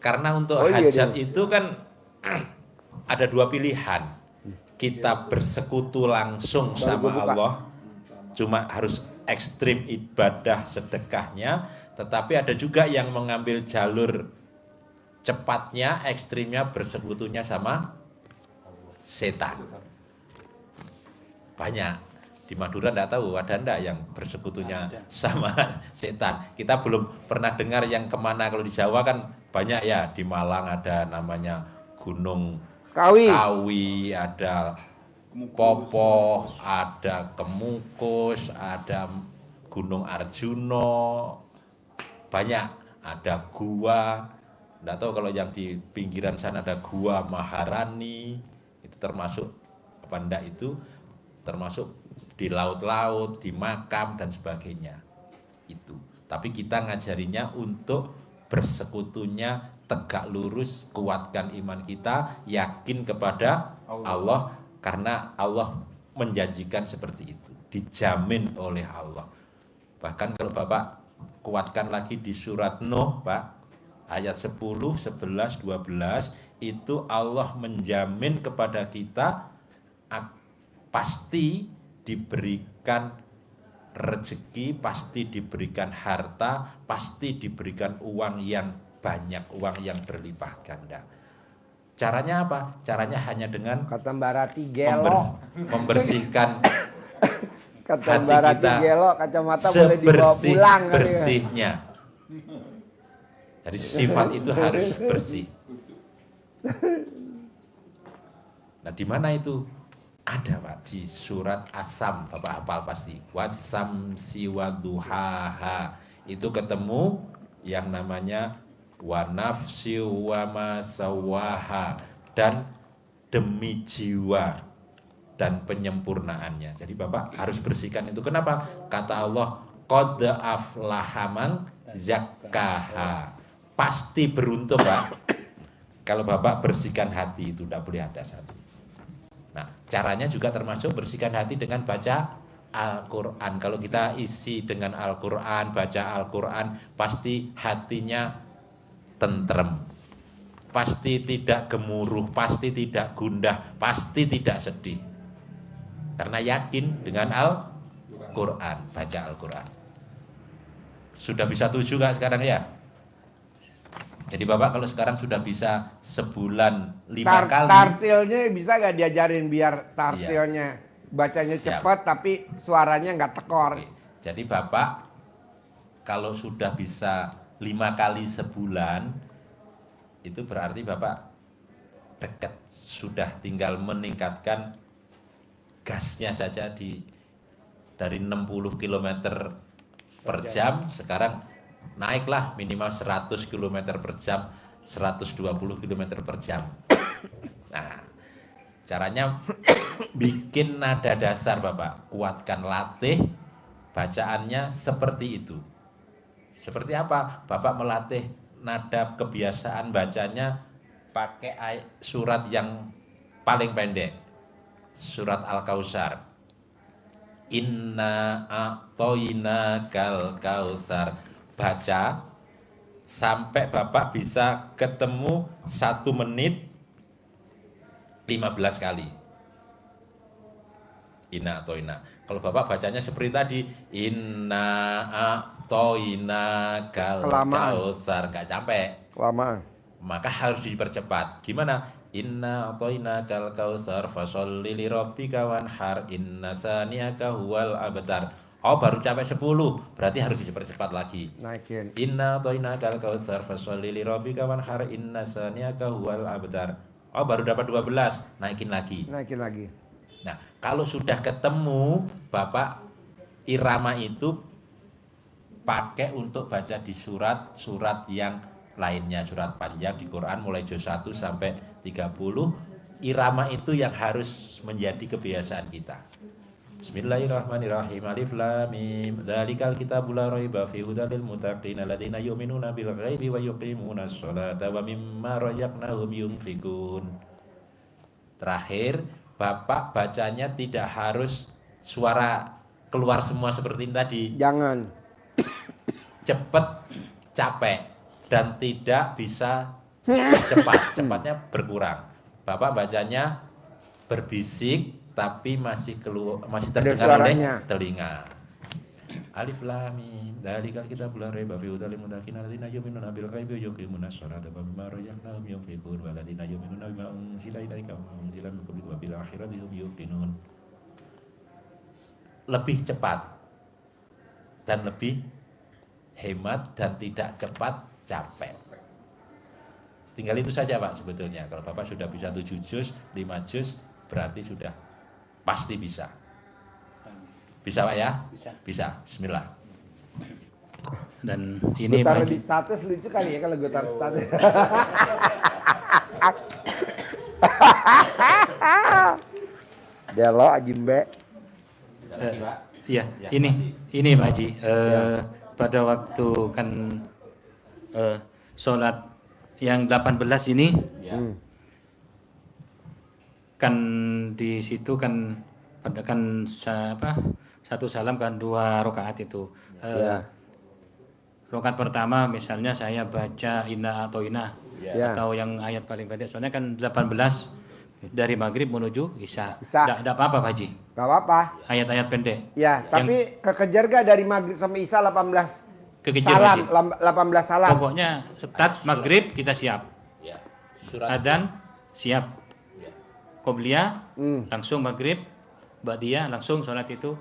Karena untuk Oh, iya, hajat iya. itu kan ada dua pilihan. Kita bersekutu langsung Baru sama gua buka. Allah, cuma harus ekstrim ibadah sedekahnya, tetapi ada juga yang mengambil jalur cepatnya, ekstrimnya bersekutunya sama setan. Banyak. Di Madura enggak tahu ada enggak yang bersekutunya sama setan. Kita belum pernah dengar yang kemana. Kalau di Jawa kan banyak ya. Di Malang ada namanya Gunung Kawi. Kawi, ada Popoh, ada Kemukus, ada Gunung Arjuno, banyak, ada gua. Enggak tahu kalau yang di pinggiran sana ada gua Maharani. Itu termasuk apa enggak itu, termasuk di laut-laut, di makam dan sebagainya. Itu. Tapi kita ngajarinya untuk bersekutunya tegak lurus, kuatkan iman kita, yakin kepada Allah karena Allah menjanjikan seperti itu, dijamin oleh Allah. Bahkan kalau Bapak kuatkan lagi di surat Nuh, Pak, ayat 10, 11, 12 itu Allah menjamin kepada kita pasti diberikan rezeki, pasti diberikan harta, pasti diberikan uang yang banyak, uang yang berlimpah ganda. Caranya apa? Caranya hanya dengan Kata Mbak Rati gelo. membersihkan Kata hati Mbak Rati kita gelo, kacamata boleh dibawa pulang kali ya. bersihnya. Jadi sifat itu harus bersih. Nah, di mana itu? Ada, Pak, di surat Asam, Bapak hafal pasti. Wasamsi waduhaha. Itu ketemu yang namanya wa nafsi wa ma sawaha, dan demi jiwa dan penyempurnaannya. Jadi Bapak harus bersihkan itu. Kenapa? Kata Allah, qad aflaha man zakkaha. Pasti beruntung, Pak. Kalau Bapak bersihkan hati itu, tidak boleh ada satu. Nah, caranya juga termasuk bersihkan hati dengan baca Al-Quran. Kalau kita isi dengan Al-Quran, baca Al-Quran, pasti hatinya tentrem, pasti tidak gemuruh, pasti tidak gundah, pasti tidak sedih. Karena yakin dengan Al-Quran, baca Al-Quran. Sudah bisa 7 nggak sekarang ya? Jadi Bapak kalau sekarang sudah bisa sebulan 5 kali. Tartilnya bisa gak diajarin biar tartilnya bacanya Siap. cepat tapi suaranya nggak tekor. Oke. Jadi Bapak kalau sudah bisa 5 kali sebulan, itu berarti Bapak dekat, sudah tinggal meningkatkan gasnya saja dari 60 km per jam, sekarang naiklah minimal 100 km per jam, 120 km per jam. Nah, caranya bikin nada dasar Bapak, kuatkan, latih bacaannya seperti itu. Seperti apa? Bapak melatih nada kebiasaan bacanya pakai surat yang paling pendek. Surat Al-Kautsar. Inna a'toina kal kautsar. Baca sampai Bapak bisa ketemu 1 menit 15 kali. Inna a'toina. Kalau Bapak bacanya seperti tadi, Inna a'toina kal kautsar, nggak sampai. Lama. Maka harus dipercepat. Gimana? Inna a'toina kal kautsar fasholli li rabbika wanhar inna saniyaka huwal abtar. Oh, baru capai 10, berarti harus dipercepat lagi. Naikin. Inna a'toina kal kautsar fasholli li rabbika wanhar inna saniyaka huwal abtar. Oh, baru dapat 12, naikin lagi. Naikin lagi. Nah, kalau sudah ketemu, Bapak irama itu pakai untuk baca di surat yang lainnya, surat panjang di Quran mulai juz 1 sampai 30. Irama itu yang harus menjadi kebiasaan kita. Bismillahirrahmanirrahim. Alif lam mim. Dzalikal kitabul la raiba fihi hudal lil muttaqin alladziina yu'minuna bil ghaibi wa yuqimunas sholata wa mimma razaqnahum yunfikun. Terakhir, Bapak bacanya tidak harus suara keluar semua seperti tadi. Jangan. Cepet, capek, dan tidak bisa cepat. Cepatnya berkurang. Bapak bacanya berbisik tapi masih terdengar oleh telinga. Alif lam mim. Dzalikal kitabul la raiba fihi hudal lil muttaqin alladziina yu'minuna bil ghaibi wa yuqimunas sholata wa mimma razaqnahum yunfiqun walladziina yu'minuna bima unzila ilaika wa unzila min qablika wa bil akhirati hum yuqinun. Lebih cepat dan lebih hemat dan tidak cepat capek. Tinggal itu saja Pak sebetulnya. Kalau Bapak sudah bisa 7 juz, 5 juz, berarti sudah pasti bisa. Bisa Pak ya? Bisa. Bismillah. Dan ini Gue taruh Pak di status lucu kali ya kalau gue taruh status. Delo Ajimbe. Iya, ini Pak Haji. Pada waktu kan sholat yang 18 ini kan di situ kan pada kan satu salam kan 2 rakaat itu. Rakaat pertama misalnya saya baca inna atau inna atau yang ayat paling pendek. Soalnya kan 18 dari maghrib menuju isya. Tidak apa-apa Pak Haji. Gak apa-apa. Ayat-ayat pendek. Ya, tapi kekejar gak dari maghrib sampai isya 18 Kekejar, salam, Haji. 18 salam. Pokoknya start maghrib kita siap. Ya. Surat Adzan siap. Qobliyah langsung maghrib. Ba'diyah langsung sholat itu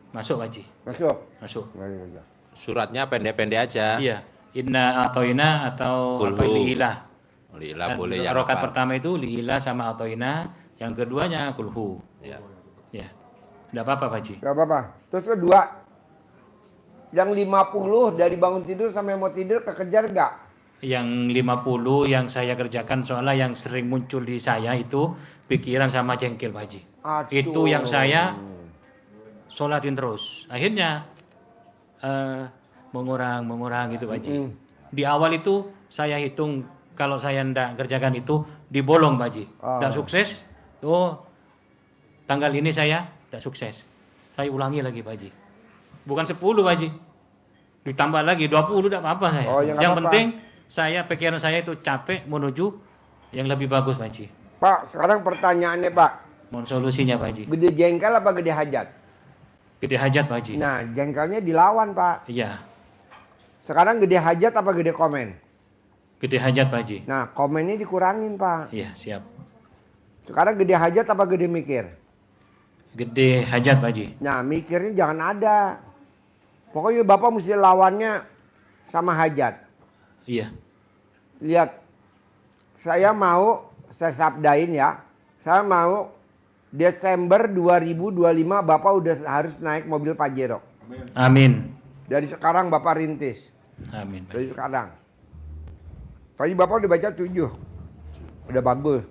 masuk Haji. Masuk. Masuk. suratnya pendek-pendek aja. Iya. Inna atau ina atau Kulhu. apa liilah. Lilah boleh ya. Rokat pertama itu liilah sama atau ina. Yang keduanya kulhu. Ya. Ya. Tidak apa-apa Pak Haji. Gak apa-apa. Terus kedua, yang 50 dari bangun tidur sampai mau tidur kekejar gak? Yang 50 yang saya kerjakan soalnya yang sering muncul di saya itu pikiran sama jengkel Pak Haji. Aduh. Itu yang saya sholatin terus. Akhirnya mengurang gitu Pak Haji. Di awal itu saya hitung kalau saya ndak kerjakan itu dibolong Pak Haji. Ndak sukses. Tanggal ini saya ndak sukses. Saya ulangi lagi Pak Haji. Bukan 10 Pak Haji. Ditambah lagi 20 ndak apa-apa saya. Oh, ya nggak yang apa-apa. penting pikiran saya itu capek menuju yang lebih bagus Pak Haji. Pak, sekarang pertanyaannya Pak. Mohon solusinya Pak Haji. Gede jengkel apa gede hajat? Gede hajat Pak Haji. Nah, jengkelnya dilawan Pak. Iya. Sekarang gede hajat apa gede komen? Gede hajat Pak Haji. Nah, komennya dikurangin Pak. Iya, siap. Sekarang gede hajat apa gede mikir? Gede hajat Pak Haji. Nah, mikirnya jangan ada. Pokoknya Bapak mesti lawannya sama hajat. Iya. Lihat, saya sabdain ya. Saya mau Desember 2025 Bapak udah harus naik mobil Pajero. Amin. Dari sekarang Bapak rintis. Amin. Pak Dari Haji. sekarang. Tadi Bapak udah baca 7. Udah bagus.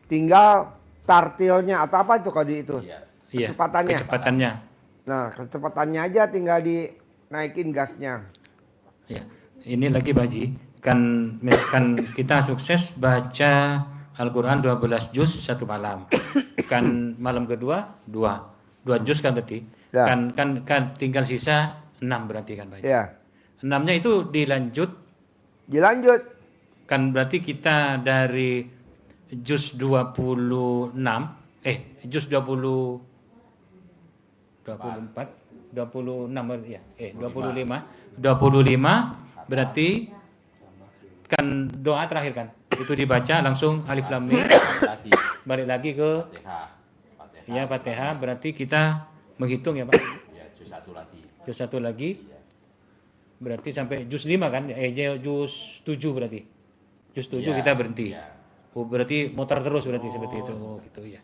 Tinggal tartilnya atau apa itu kalau di itu? Iya. Kecepatannya. Kecepatannya. Nah, kecepatannya aja tinggal dinaikin gasnya. Ya. Ini lagi Pak Haji. Kan kita sukses baca Al-Quran 12 juz satu malam. Kan malam kedua 2 juz kan berarti. Ya. Kan tinggal sisa 6 berarti kan Pak Haji. Ya. 6-nya itu dilanjut. Dilanjut. Kan berarti kita dari juz 26 juz 24 26 ya 25 berarti kan doa terakhir kan itu dibaca langsung alif lam mim Lagi. balik lagi ke ya Fatihah berarti kita menghitung ya Pak Ya, juz satu lagi. juz 1 lagi berarti sampai juz 5 kan juz 7 berarti juz 7 Ya, kita berhenti ya. oh berarti muter terus berarti seperti itu gitu ya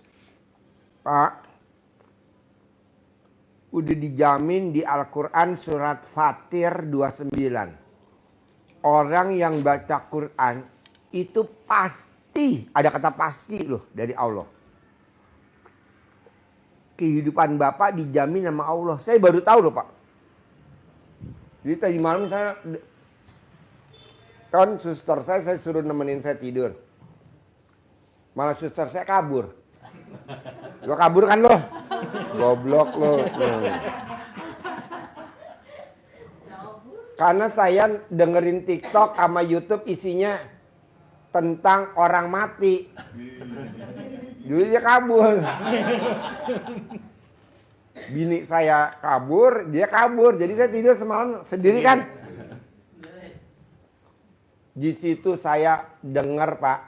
Pak. Udah dijamin di Al-Quran surat Fatir 29. Orang yang baca Quran itu pasti, ada kata pasti loh dari Allah. Kehidupan Bapak dijamin sama Allah. Saya baru tahu loh Pak. Jadi tadi malam saya, kan suster saya suruh nemenin saya tidur. Malah suster saya kabur. Lo kabur kan lo? Goblok lo. Karena saya dengerin TikTok sama YouTube isinya tentang orang mati. Jadi dia kabur. Bini saya kabur, dia kabur. Jadi saya tidur semalam sendiri kan. Di situ saya dengar Pak,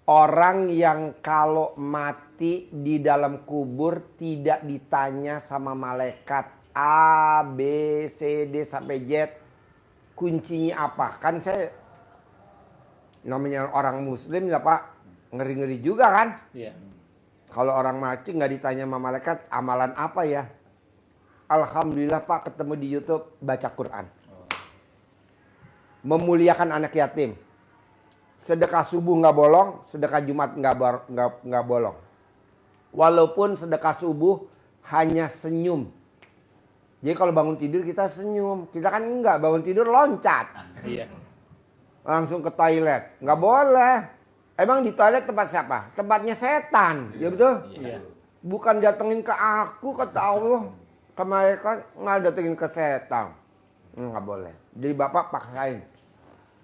orang yang kalau mati di dalam kubur tidak ditanya sama malaikat A, B, C, D sampai Z. Kuncinya apa? Kan saya namanya orang muslim ya Pak, ngeri-ngeri juga kan. iya Kalau orang mati nggak ditanya sama malaikat, amalan apa ya? Alhamdulillah Pak ketemu di YouTube baca Quran. Memuliakan anak yatim. sedekah subuh nggak bolong, sedekah Jumat nggak bolong. Walaupun sedekah subuh hanya senyum. Jadi kalau bangun tidur kita senyum, kita kan enggak bangun tidur loncat, Iya. langsung ke toilet, nggak boleh. Emang di toilet tempat siapa? Tempatnya setan, ya betul? Iya. Bukan datengin ke aku, kata Allah, ke malaikat, nggak datengin ke setan, nggak boleh. Jadi bapak paksain,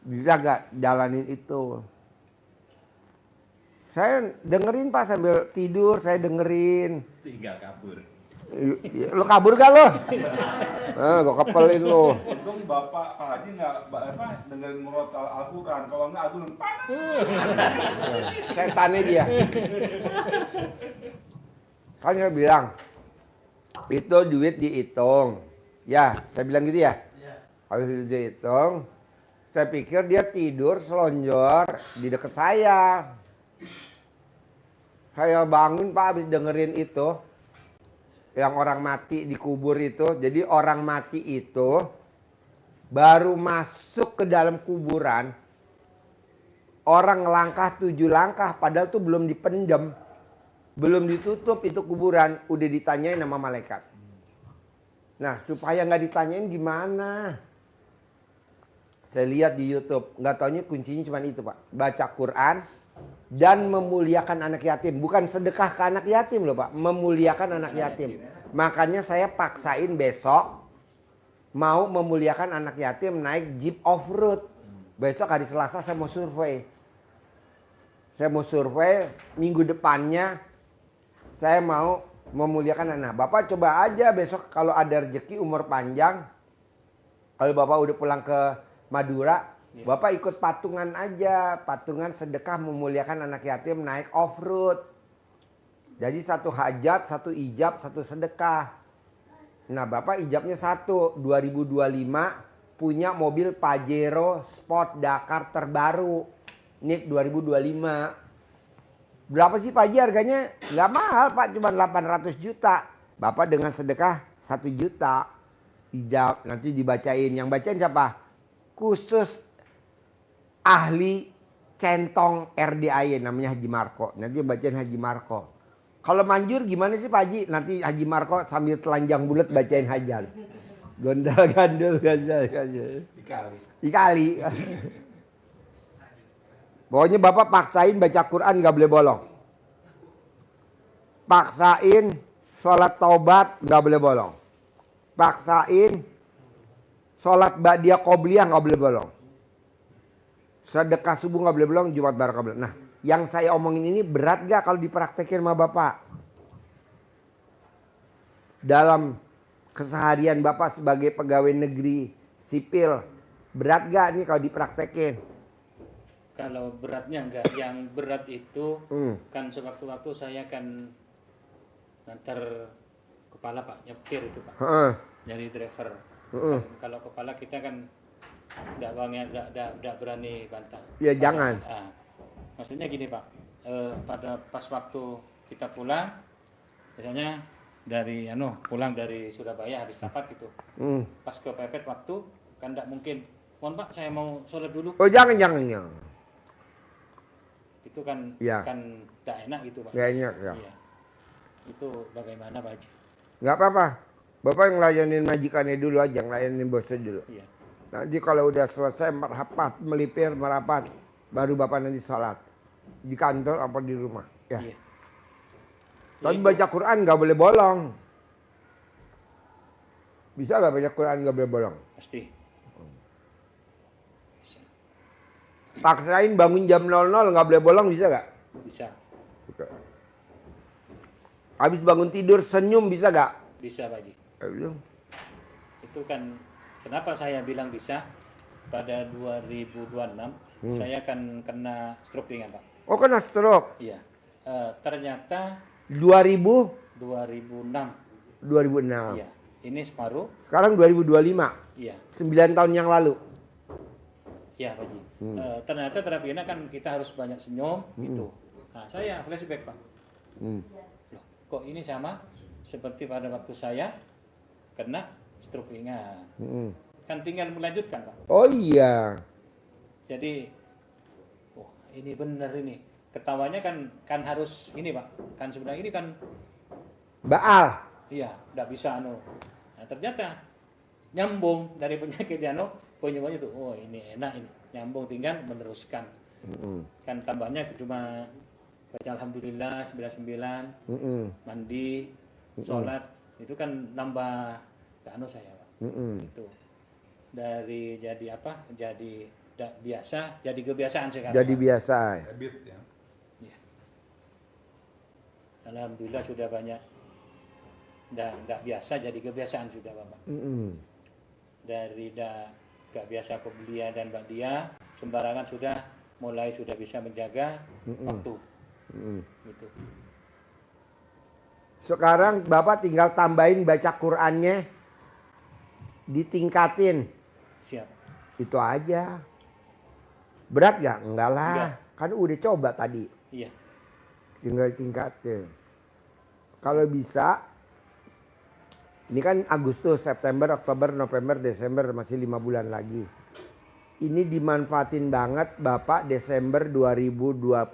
bisa gak jalanin itu? Saya dengerin Pak sambil tidur, saya dengerin. Tinggal kabur. Lu kabur gak lo? Gue kepelin lo. Untung Bapak Pak Haji nggak dengerin murotal Al-Quran. Kalau nggak aku panas. Setannya dia. Kan saya bilang, itu duit dihitung. Ya, saya bilang gitu ya. Habis itu dihitung, saya pikir dia tidur selonjor di dekat saya. Saya bangun Pak habis dengerin itu. Yang orang mati dikubur itu. Jadi orang mati itu baru masuk ke dalam kuburan. Orang ngelangkah 7 langkah padahal tuh belum dipendem. Belum ditutup itu kuburan. Udah ditanyain sama malaikat. Nah supaya nggak ditanyain gimana? Saya lihat di YouTube. Nggak taunya kuncinya cuma itu Pak. Baca Quran. Dan memuliakan anak yatim. Bukan sedekah ke anak yatim loh Pak. Memuliakan anak yatim. Makanya saya paksain besok mau memuliakan anak yatim naik jeep off-road. Besok hari Selasa saya mau survei. Saya mau survei minggu depannya saya mau memuliakan anak. Bapak coba aja besok kalau ada rezeki umur panjang. Kalau Bapak udah pulang ke Madura. Bapak ikut patungan aja, patungan sedekah memuliakan anak yatim naik off-road. Jadi satu hajat, satu ijab, satu sedekah. Nah Bapak ijabnya satu, 2025 punya mobil Pajero Sport Dakar terbaru. NIK 2025. Berapa sih Pak Haji harganya? Nggak mahal Pak, cuma 800 juta. Bapak dengan sedekah 1 juta. Ijab, nanti dibacain. Yang bacain siapa? Khusus ahli centong RDAY namanya Haji Marco. Nanti bacain Haji Marco. Kalau manjur gimana sih Pak Haji? Nanti Haji Marco sambil telanjang bulat bacain hajat. Gondal gandul gandal gandul. Dikali. Pokoknya Bapak paksain baca Quran gak boleh bolong. Paksain sholat taubat gak boleh bolong. Paksain sholat ba'diyah qobliyah gak boleh bolong. Sedekah subuh nggak boleh bolong, Jumat Barakah boleh. Nah, yang saya omongin ini berat gak kalau dipraktekin sama Bapak? Dalam keseharian Bapak sebagai pegawai negeri sipil, berat gak nih kalau dipraktekin? Kalau beratnya enggak, yang berat itu kan sewaktu-waktu saya kan ngantar kepala Pak, nyetir itu Pak, jadi driver. Kalau kepala kita kan tidak berani bantah. Ya jangan. Maksudnya gini Pak, pada pas waktu kita pulang, biasanya dari pulang dari Surabaya habis rapat gitu, pas kepepet waktu kan tidak mungkin. Mohon Pak, saya mau sholat dulu. Oh jangan. Itu kan Ya. kan tidak enak gitu Pak. Gak enak ya. Iya. Itu bagaimana Pak Haji? Gak apa-apa. Bapak yang layanin majikannya dulu aja, ngelayanin bosnya dulu. Iya. Nanti kalau udah selesai merapat, melipir, merapat, baru Bapak nanti sholat. Di kantor apa di rumah. Ya. Iya. Tapi baca Quran gak boleh bolong. Bisa gak baca Quran gak boleh bolong? Pasti. Paksain bangun jam 00 gak boleh bolong bisa gak? Bisa. Habis bangun tidur senyum bisa gak? Bisa Pak Haji. Belum. Itu kan kenapa saya bilang bisa? Pada 2026 saya kan kena stroke ringan Pak. Oh kena stroke. Iya. Ternyata 2000? 2006. 2006. Iya. Ini separuh. Sekarang 2025. Iya. 9 tahun yang lalu. Iya Pak Haji. Ternyata terapi enak kan kita harus banyak senyum gitu. Nah saya flashback Pak. Loh, kok ini sama seperti pada waktu saya kena stroke ringan. Kan tinggal melanjutkan Pak. Oh iya. Jadi ini bener ini. Ketawanya kan harus ini Pak. Kan sebenarnya ini kan Baal. iya, nggak bisa anu. Nah, ternyata nyambung dari penyakit anu, penyebabnya tuh, oh ini enak ini. Nyambung tinggal meneruskan. Kan tambahnya cuma baca alhamdulillah 99, mandi, sholat, itu kan nambah ke anu saya Pak. Itu. Dari jadi apa? Jadi biasa, jadi kebiasaan sekarang. Jadi Pak. biasa. Habit ya. Ya. Alhamdulillah sudah banyak. Nggak biasa jadi kebiasaan sudah Bapak. Dari nggak biasa Qobliyah dan Ba'diyah, sembarangan sudah bisa menjaga waktu. Gitu. Sekarang Bapak tinggal tambahin baca Qur'annya, ditingkatin. Siap. Itu aja. Berat gak? Enggak lah. Enggak. Kan udah coba tadi. Iya. Tinggal tingkatin. Kalau bisa, ini kan Agustus, September, Oktober, November, Desember, masih 5 bulan lagi. Ini dimanfaatin banget Bapak Desember 2025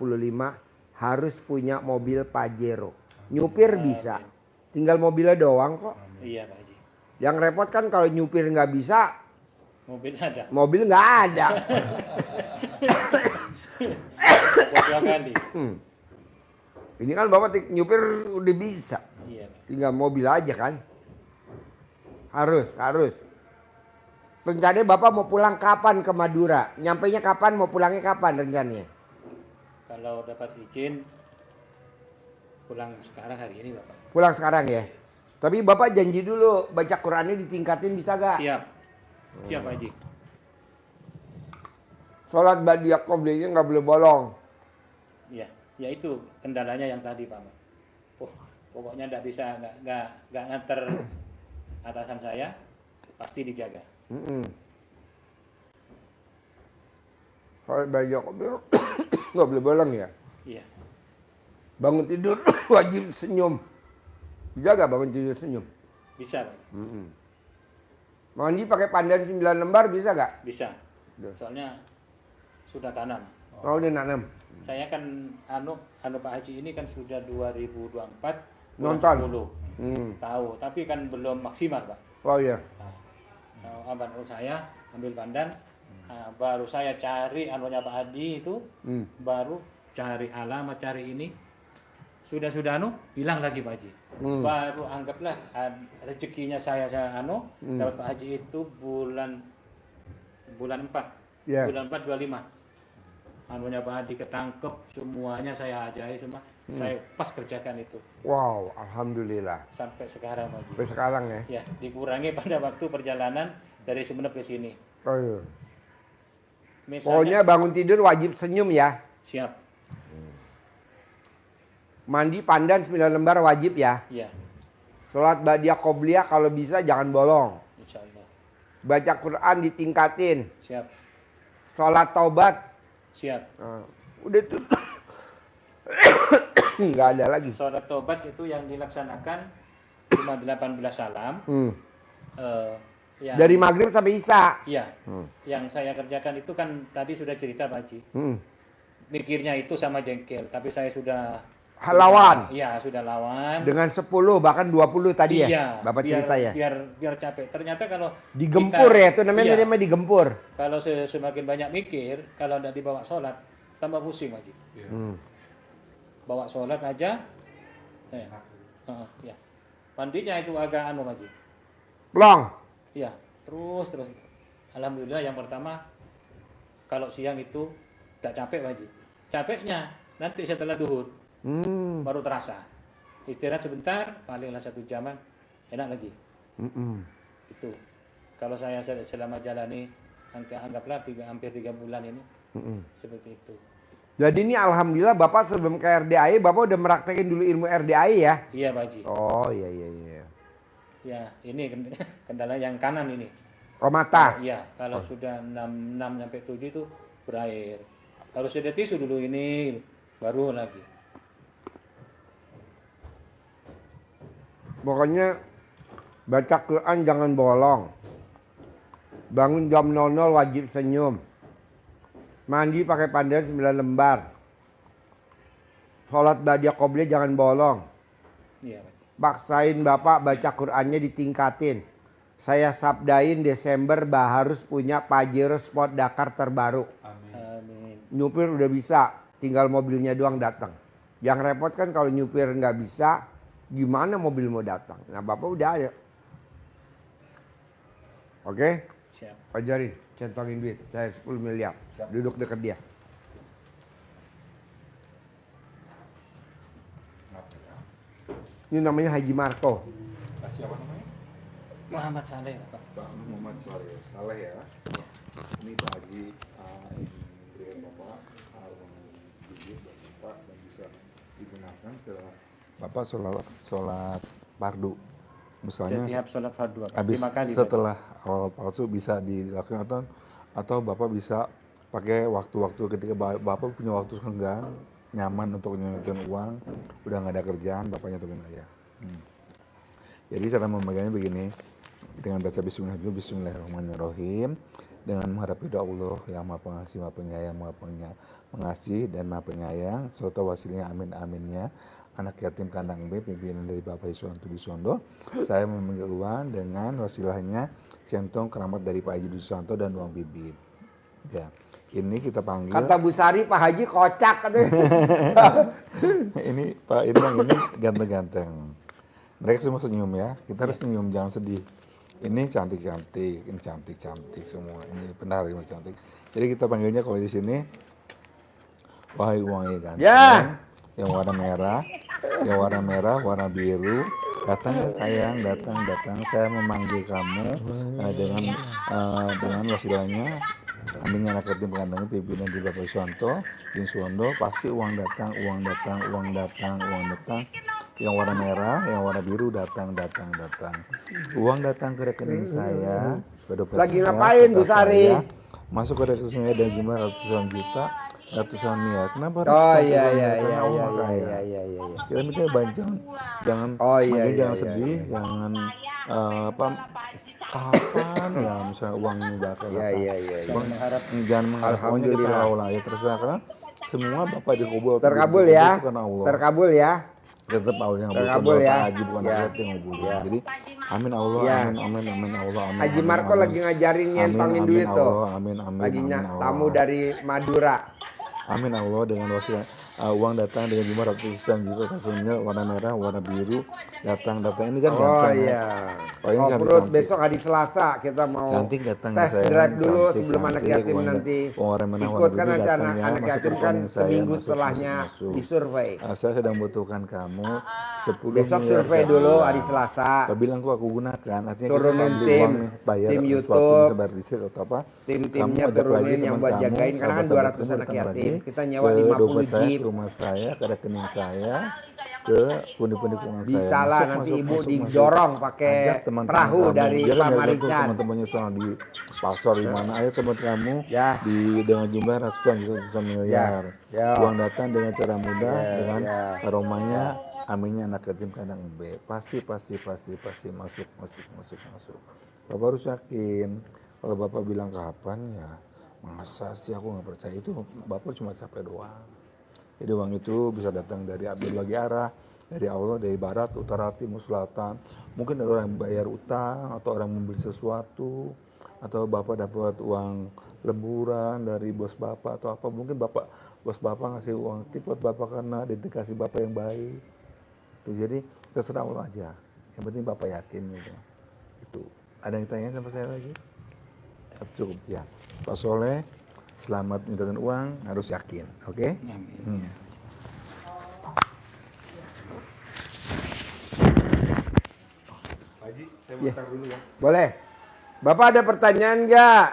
harus punya mobil Pajero. Nyupir bisa. Tinggal mobilnya doang kok. Iya Pak Haji. Yang repot kan kalau nyupir nggak bisa, Mobil ada. mobil nggak ada. Dua kali. Ini kan Bapak nyupir udah bisa. Iya Pak. Tinggal mobil aja kan. Harus. Rencananya Bapak mau pulang kapan ke Madura? Nyampainya kapan, mau pulangnya kapan rencananya? Kalau dapat izin pulang sekarang hari ini Bapak. Pulang sekarang ya? Tapi Bapak janji dulu baca Qur'annya ditingkatin bisa gak? Siap. Siap Pak Haji. Sholat Ba'diyah Qobliyahnya nggak boleh bolong. Iya. Ya itu kendalanya yang tadi Pak. Pokoknya nggak bisa nggak nganter atasan saya, pasti dijaga. Sholat Ba'diyah Qobliyah nggak boleh bolong ya? Iya. Bangun tidur wajib senyum. Jaga bangun tidur senyum. Bisa Pak. Mandi pakai pandan 9 lembar bisa gak? Bisa. Soalnya sudah tanam. Oh udah nanam. Saya kan anu Pak Haji ini kan sudah 2024 bulan Nonton. 10. Tahu, tapi kan belum maksimal Pak. Oh iya. Abang saya ambil pandan, baru saya cari anunya Pak Haji itu, baru cari alamat, cari ini. Sudah anu, bilang lagi Pak Haji. Baru anggaplah rezekinya saya dapat Pak Haji itu bulan 4. Yeah. Bulan 4 25. Anunya Pak Haji ketangkep, semuanya saya ajarin semua. Saya pas kerjakan itu. Wow, alhamdulillah. Sampai sekarang Pak Haji. Sampai sekarang ya. Ya, dikurangi pada waktu perjalanan dari Sumeneb ke sini. Oh iya. Misalnya, Pokoknya bangun tidur wajib senyum ya. siap. Mandi pandan 9 lembar wajib ya. Iya, Sholat Ba'diyah Qobliyah kalau bisa jangan bolong. insya Allah. Baca Quran ditingkatin. Siap, Sholat taubat. siap. Udah tuh. Nggak ada lagi. Sholat tobat itu yang dilaksanakan cuma 18 salam. Yang, Dari maghrib sampai isya. Iya, yang saya kerjakan itu kan tadi sudah cerita Pak Haji. Mikirnya itu sama jengkel, tapi saya sudah Lawan. Iya, sudah lawan. Dengan 10 bahkan 20 tadi ya. Iya, Bapak biar, cerita ya. Biar capek. Ternyata kalau Digempur kita- ya, itu namanya iya, namanya digempur. kalau semakin banyak mikir, kalau tidak dibawa sholat, tambah pusing Pak Haji. Bawa sholat aja, ya. Mandinya itu agak anu Pak Haji. Plong. Iya, terus. Alhamdulillah yang pertama, kalau siang itu tidak capek Pak Haji. Capeknya nanti setelah duhur, baru terasa. Istirahat sebentar, palinglah 1 jaman, enak lagi. Itu. Kalau saya selama jalani, anggaplah hampir 3 bulan ini, seperti itu. Jadi ini alhamdulillah Bapak sebelum ke RDAI, Bapak udah meraktekin dulu ilmu RDAI ya? Iya Pak Haji. Oh iya. Ya, ini kendala yang kanan ini. Oh mata. Iya, kalau sudah 6 sampai 7 itu berair. Harus ada tisu dulu ini, baru lagi. Pokoknya baca Quran jangan bolong. Bangun jam 00 wajib senyum. Mandi pakai pandan 9 lembar. Sholat ba'da qobliyah jangan bolong. Iya, Pak. Paksain Bapak baca Qur'annya ditingkatin. Saya sabdain Desember harus punya Pajero Sport Dakar terbaru. Amin. Nyupir udah bisa, tinggal mobilnya doang datang. Yang repot kan kalau nyupir nggak bisa, gimana mobil mau datang? Nah Bapak udah ada. Oke? Siap. Ajarin, centangin duit. Saya 10 miliar. Duduk dekat dia. Ini namanya Haji Marco. Siapa namanya? Muhammad Saleh, Pak. Pak Muhammad Saleh. Saleh ya. Ini Pak Haji yang berikan Bapak uang bibit buat Bapak dan bisa digunakan setelah Bapak sholat fardu. Misalnya Setiap sholat fardu, Pak. habis 5 kali. setelah awal palsu bisa dilakukan atau Bapak bisa pakai waktu-waktu ketika Bapak punya waktu senggang nyaman untuk nyuciin uang, udah nggak ada kerjaan, Bapaknya nyentuhin aja. Jadi cara memegangnya begini, dengan baca Bismillahirrahmanirrahim, dengan mengharap ridha Allah yang Maha Pengasih, Maha Penyayang, Maha Pengasih dan Maha Penyayang, serta wasilnya amin-aminnya, anak yatim kandang B, pimpinan dari Bapak Iswanto Bisondo, saya memanggil uang dengan wasilahnya centong keramat dari Pak Haji Iswanto dan uang bibit. Ya, ini kita panggil. Kata Bu Sari, Pak Haji kocak katanya. Ini Pak ini yang ini ganteng-ganteng. Mereka semua senyum ya. Kita harus senyum, jangan sedih. Ini cantik-cantik, ini cantik-cantik semua. Ini benar ini cantik. Jadi kita panggilnya kalau di sini wahai uangnya ganteng. Ya. Yang warna merah, warna biru. Datang ya sayang, datang. Saya memanggil kamu dengan wasilahnya. Aminnya anak yatim kandangnya pimpinan di Bapak Iswanto, Din Suwondo, pasti uang datang. Yang warna merah, yang warna biru datang. Uang datang ke rekening saya. Ke dompet Lagi saya, ngapain, ke Bu tas Sari? saya, masuk ke rekening saya dan jumlah ratusan juta, ratusan miliar. Kenapa Oh ratusan iya miliar? iya Karena iya Allah iya kaya. iya. Kita minta banyak, jangan Oh, iya, makanya iya, jangan iya, sedih, iya. jangan kapan ya misalnya uang ini bakal Iya datang. iya iya. Bang, jangan mengharap pokoknya kita Alhamdulillah. Allah ya terserah karena semua Bapak dikubul. Terkabul Itu ya. karena Allah. Terkabul ya. Tetap Allah yang Terkabul ya. Haji bukan Ya. rakyat yang ngabulin. Jadi amin Allah, Ya. amin Allah, amin. Haji amin, Marco amin. lagi ngajarin Amin, nyentongin amin duit tuh. Allah, amin Lagi Allah. tamu dari Madura. Amin Allah dengan wasilah uang datang dengan jumlah ratusan juta kasusnya warna merah, warna biru datang ini kan Oh ganteng. Ya. iya. Paling Oh cantik, perut cantik. besok hari Selasa kita mau Cantik datang tes sayang, drive dulu cantik, sebelum anak cantik, yatim warna- nanti warna merah, ikut warna kan biru anak datang ya, anak masuk yatim ke kan rekening saya, seminggu masuk. setelahnya disurvei. Saya sedang butuhkan kamu 10 Besok miliar survei per dulu bulan. hari Selasa. Kau bilang aku gunakan, artinya Turunin kita ambil tim, uang nih, bayar tim sesuatu YouTube, sebar diskret atau apa. Tim-timnya Kamu ajak turunin lagi yang teman buat kamu, jagain karena kan sahabat-sahabat 200 kamu anak datang yatim. lagi Kita nyewa ke 50 dompet saya, jeep. ke rumah saya, ke rekening saya, ke pundi-pundi keuangan saya. Bisa lah nanti ibu didorong pakai Ajak teman-teman perahu kamu. dari Jangan Pak biarkan tuh Marican. teman-temannya sana di pasar di mana ayo teman kamu Ya. dengan jumlah ratusan miliar. Ya. Uang datang dengan cara mudah Ya, dengan ya. aromanya aminnya anak yatim kandang B. Pasti masuk. Bapak harus yakin. Kalau Bapak bilang kapan ya masa sih aku nggak percaya itu Bapak cuma capek doang. Jadi uang itu bisa datang dari berbagai arah, dari Allah, dari barat, utara, timur, selatan. Mungkin ada orang yang bayar utang, atau orang membeli sesuatu, atau Bapak dapat uang lemburan dari bos Bapak atau apa. Mungkin bos Bapak ngasih uang tip buat Bapak karena dedikasi Bapak yang baik. Itu jadi terserah Allah aja. Yang penting Bapak yakin gitu. Itu. Ada yang tanya sama saya lagi? Cukup ya. Pak Soleh, selamat mintain uang, harus yakin, oke? Amin. Haji, saya Iya. start dulu ya. Boleh. Bapak ada pertanyaan nggak?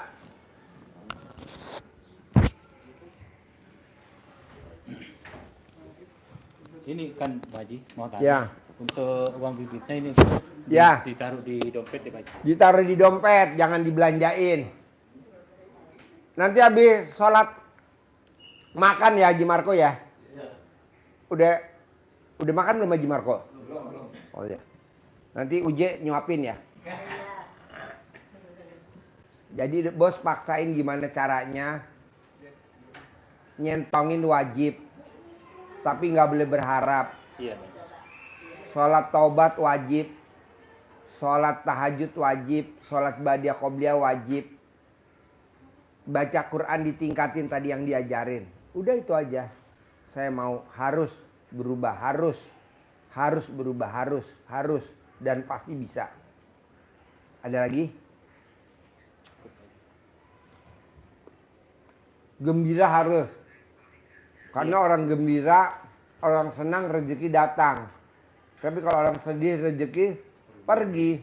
Ini kan Pak Haji mau tanya. Ya. Untuk uang bibitnya ini Ya. ditaruh di dompet ya Pak Haji. Ditaruh di dompet, jangan dibelanjain. Nanti habis sholat makan ya Haji Marco ya? Udah makan belum Haji Marco? Belum. Oh ya. Nanti Uje nyuapin ya. Jadi bos paksain gimana caranya nyentongin wajib, tapi nggak boleh berharap. Iya, Pak. Sholat taubat wajib, sholat tahajud wajib, sholat badiah qobliyah wajib. Baca Quran ditingkatin tadi yang diajarin. Udah itu aja. Saya mau harus berubah, harus berubah, harus dan pasti bisa. Ada lagi? Gembira harus. Karena orang gembira, orang senang rezeki datang. Tapi kalau orang sedih rezeki pergi.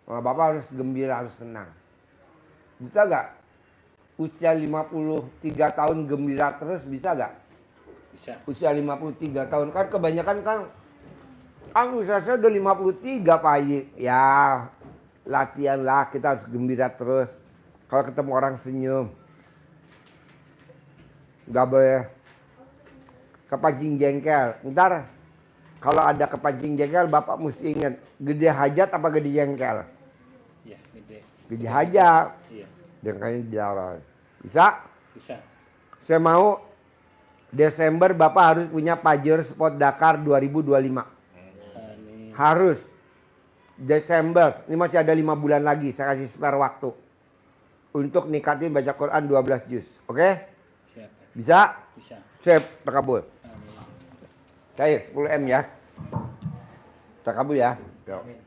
Nah, Bapak harus gembira, harus senang. Bisa gak? Usia 53 tahun gembira terus bisa gak? Bisa. Usia 53 tahun. Kan kebanyakan kan usia saya udah 53 Pak Haji. Ya latihan lah, kita harus gembira terus. Kalau ketemu orang senyum. Gak boleh kepancing jengkel. Ntar kalau ada kepancing jengkel, Bapak mesti ingat, gede hajat apa gede jengkel? Iya, gede. Gede hajat. Iya, Jengkelnya jalan. Bisa? bisa. Saya mau Desember Bapak harus punya Pajero Sport Dakar 2025. Amin. Harus. Desember. Ini masih ada 5 bulan lagi. Saya kasih spare waktu. Untuk nikatin baca Quran 12 juz. Oke? Siap. Bisa? Bisa. Sip. Terkabul. Amin. Cair 10 M ya. Terkabul ya. Yuk.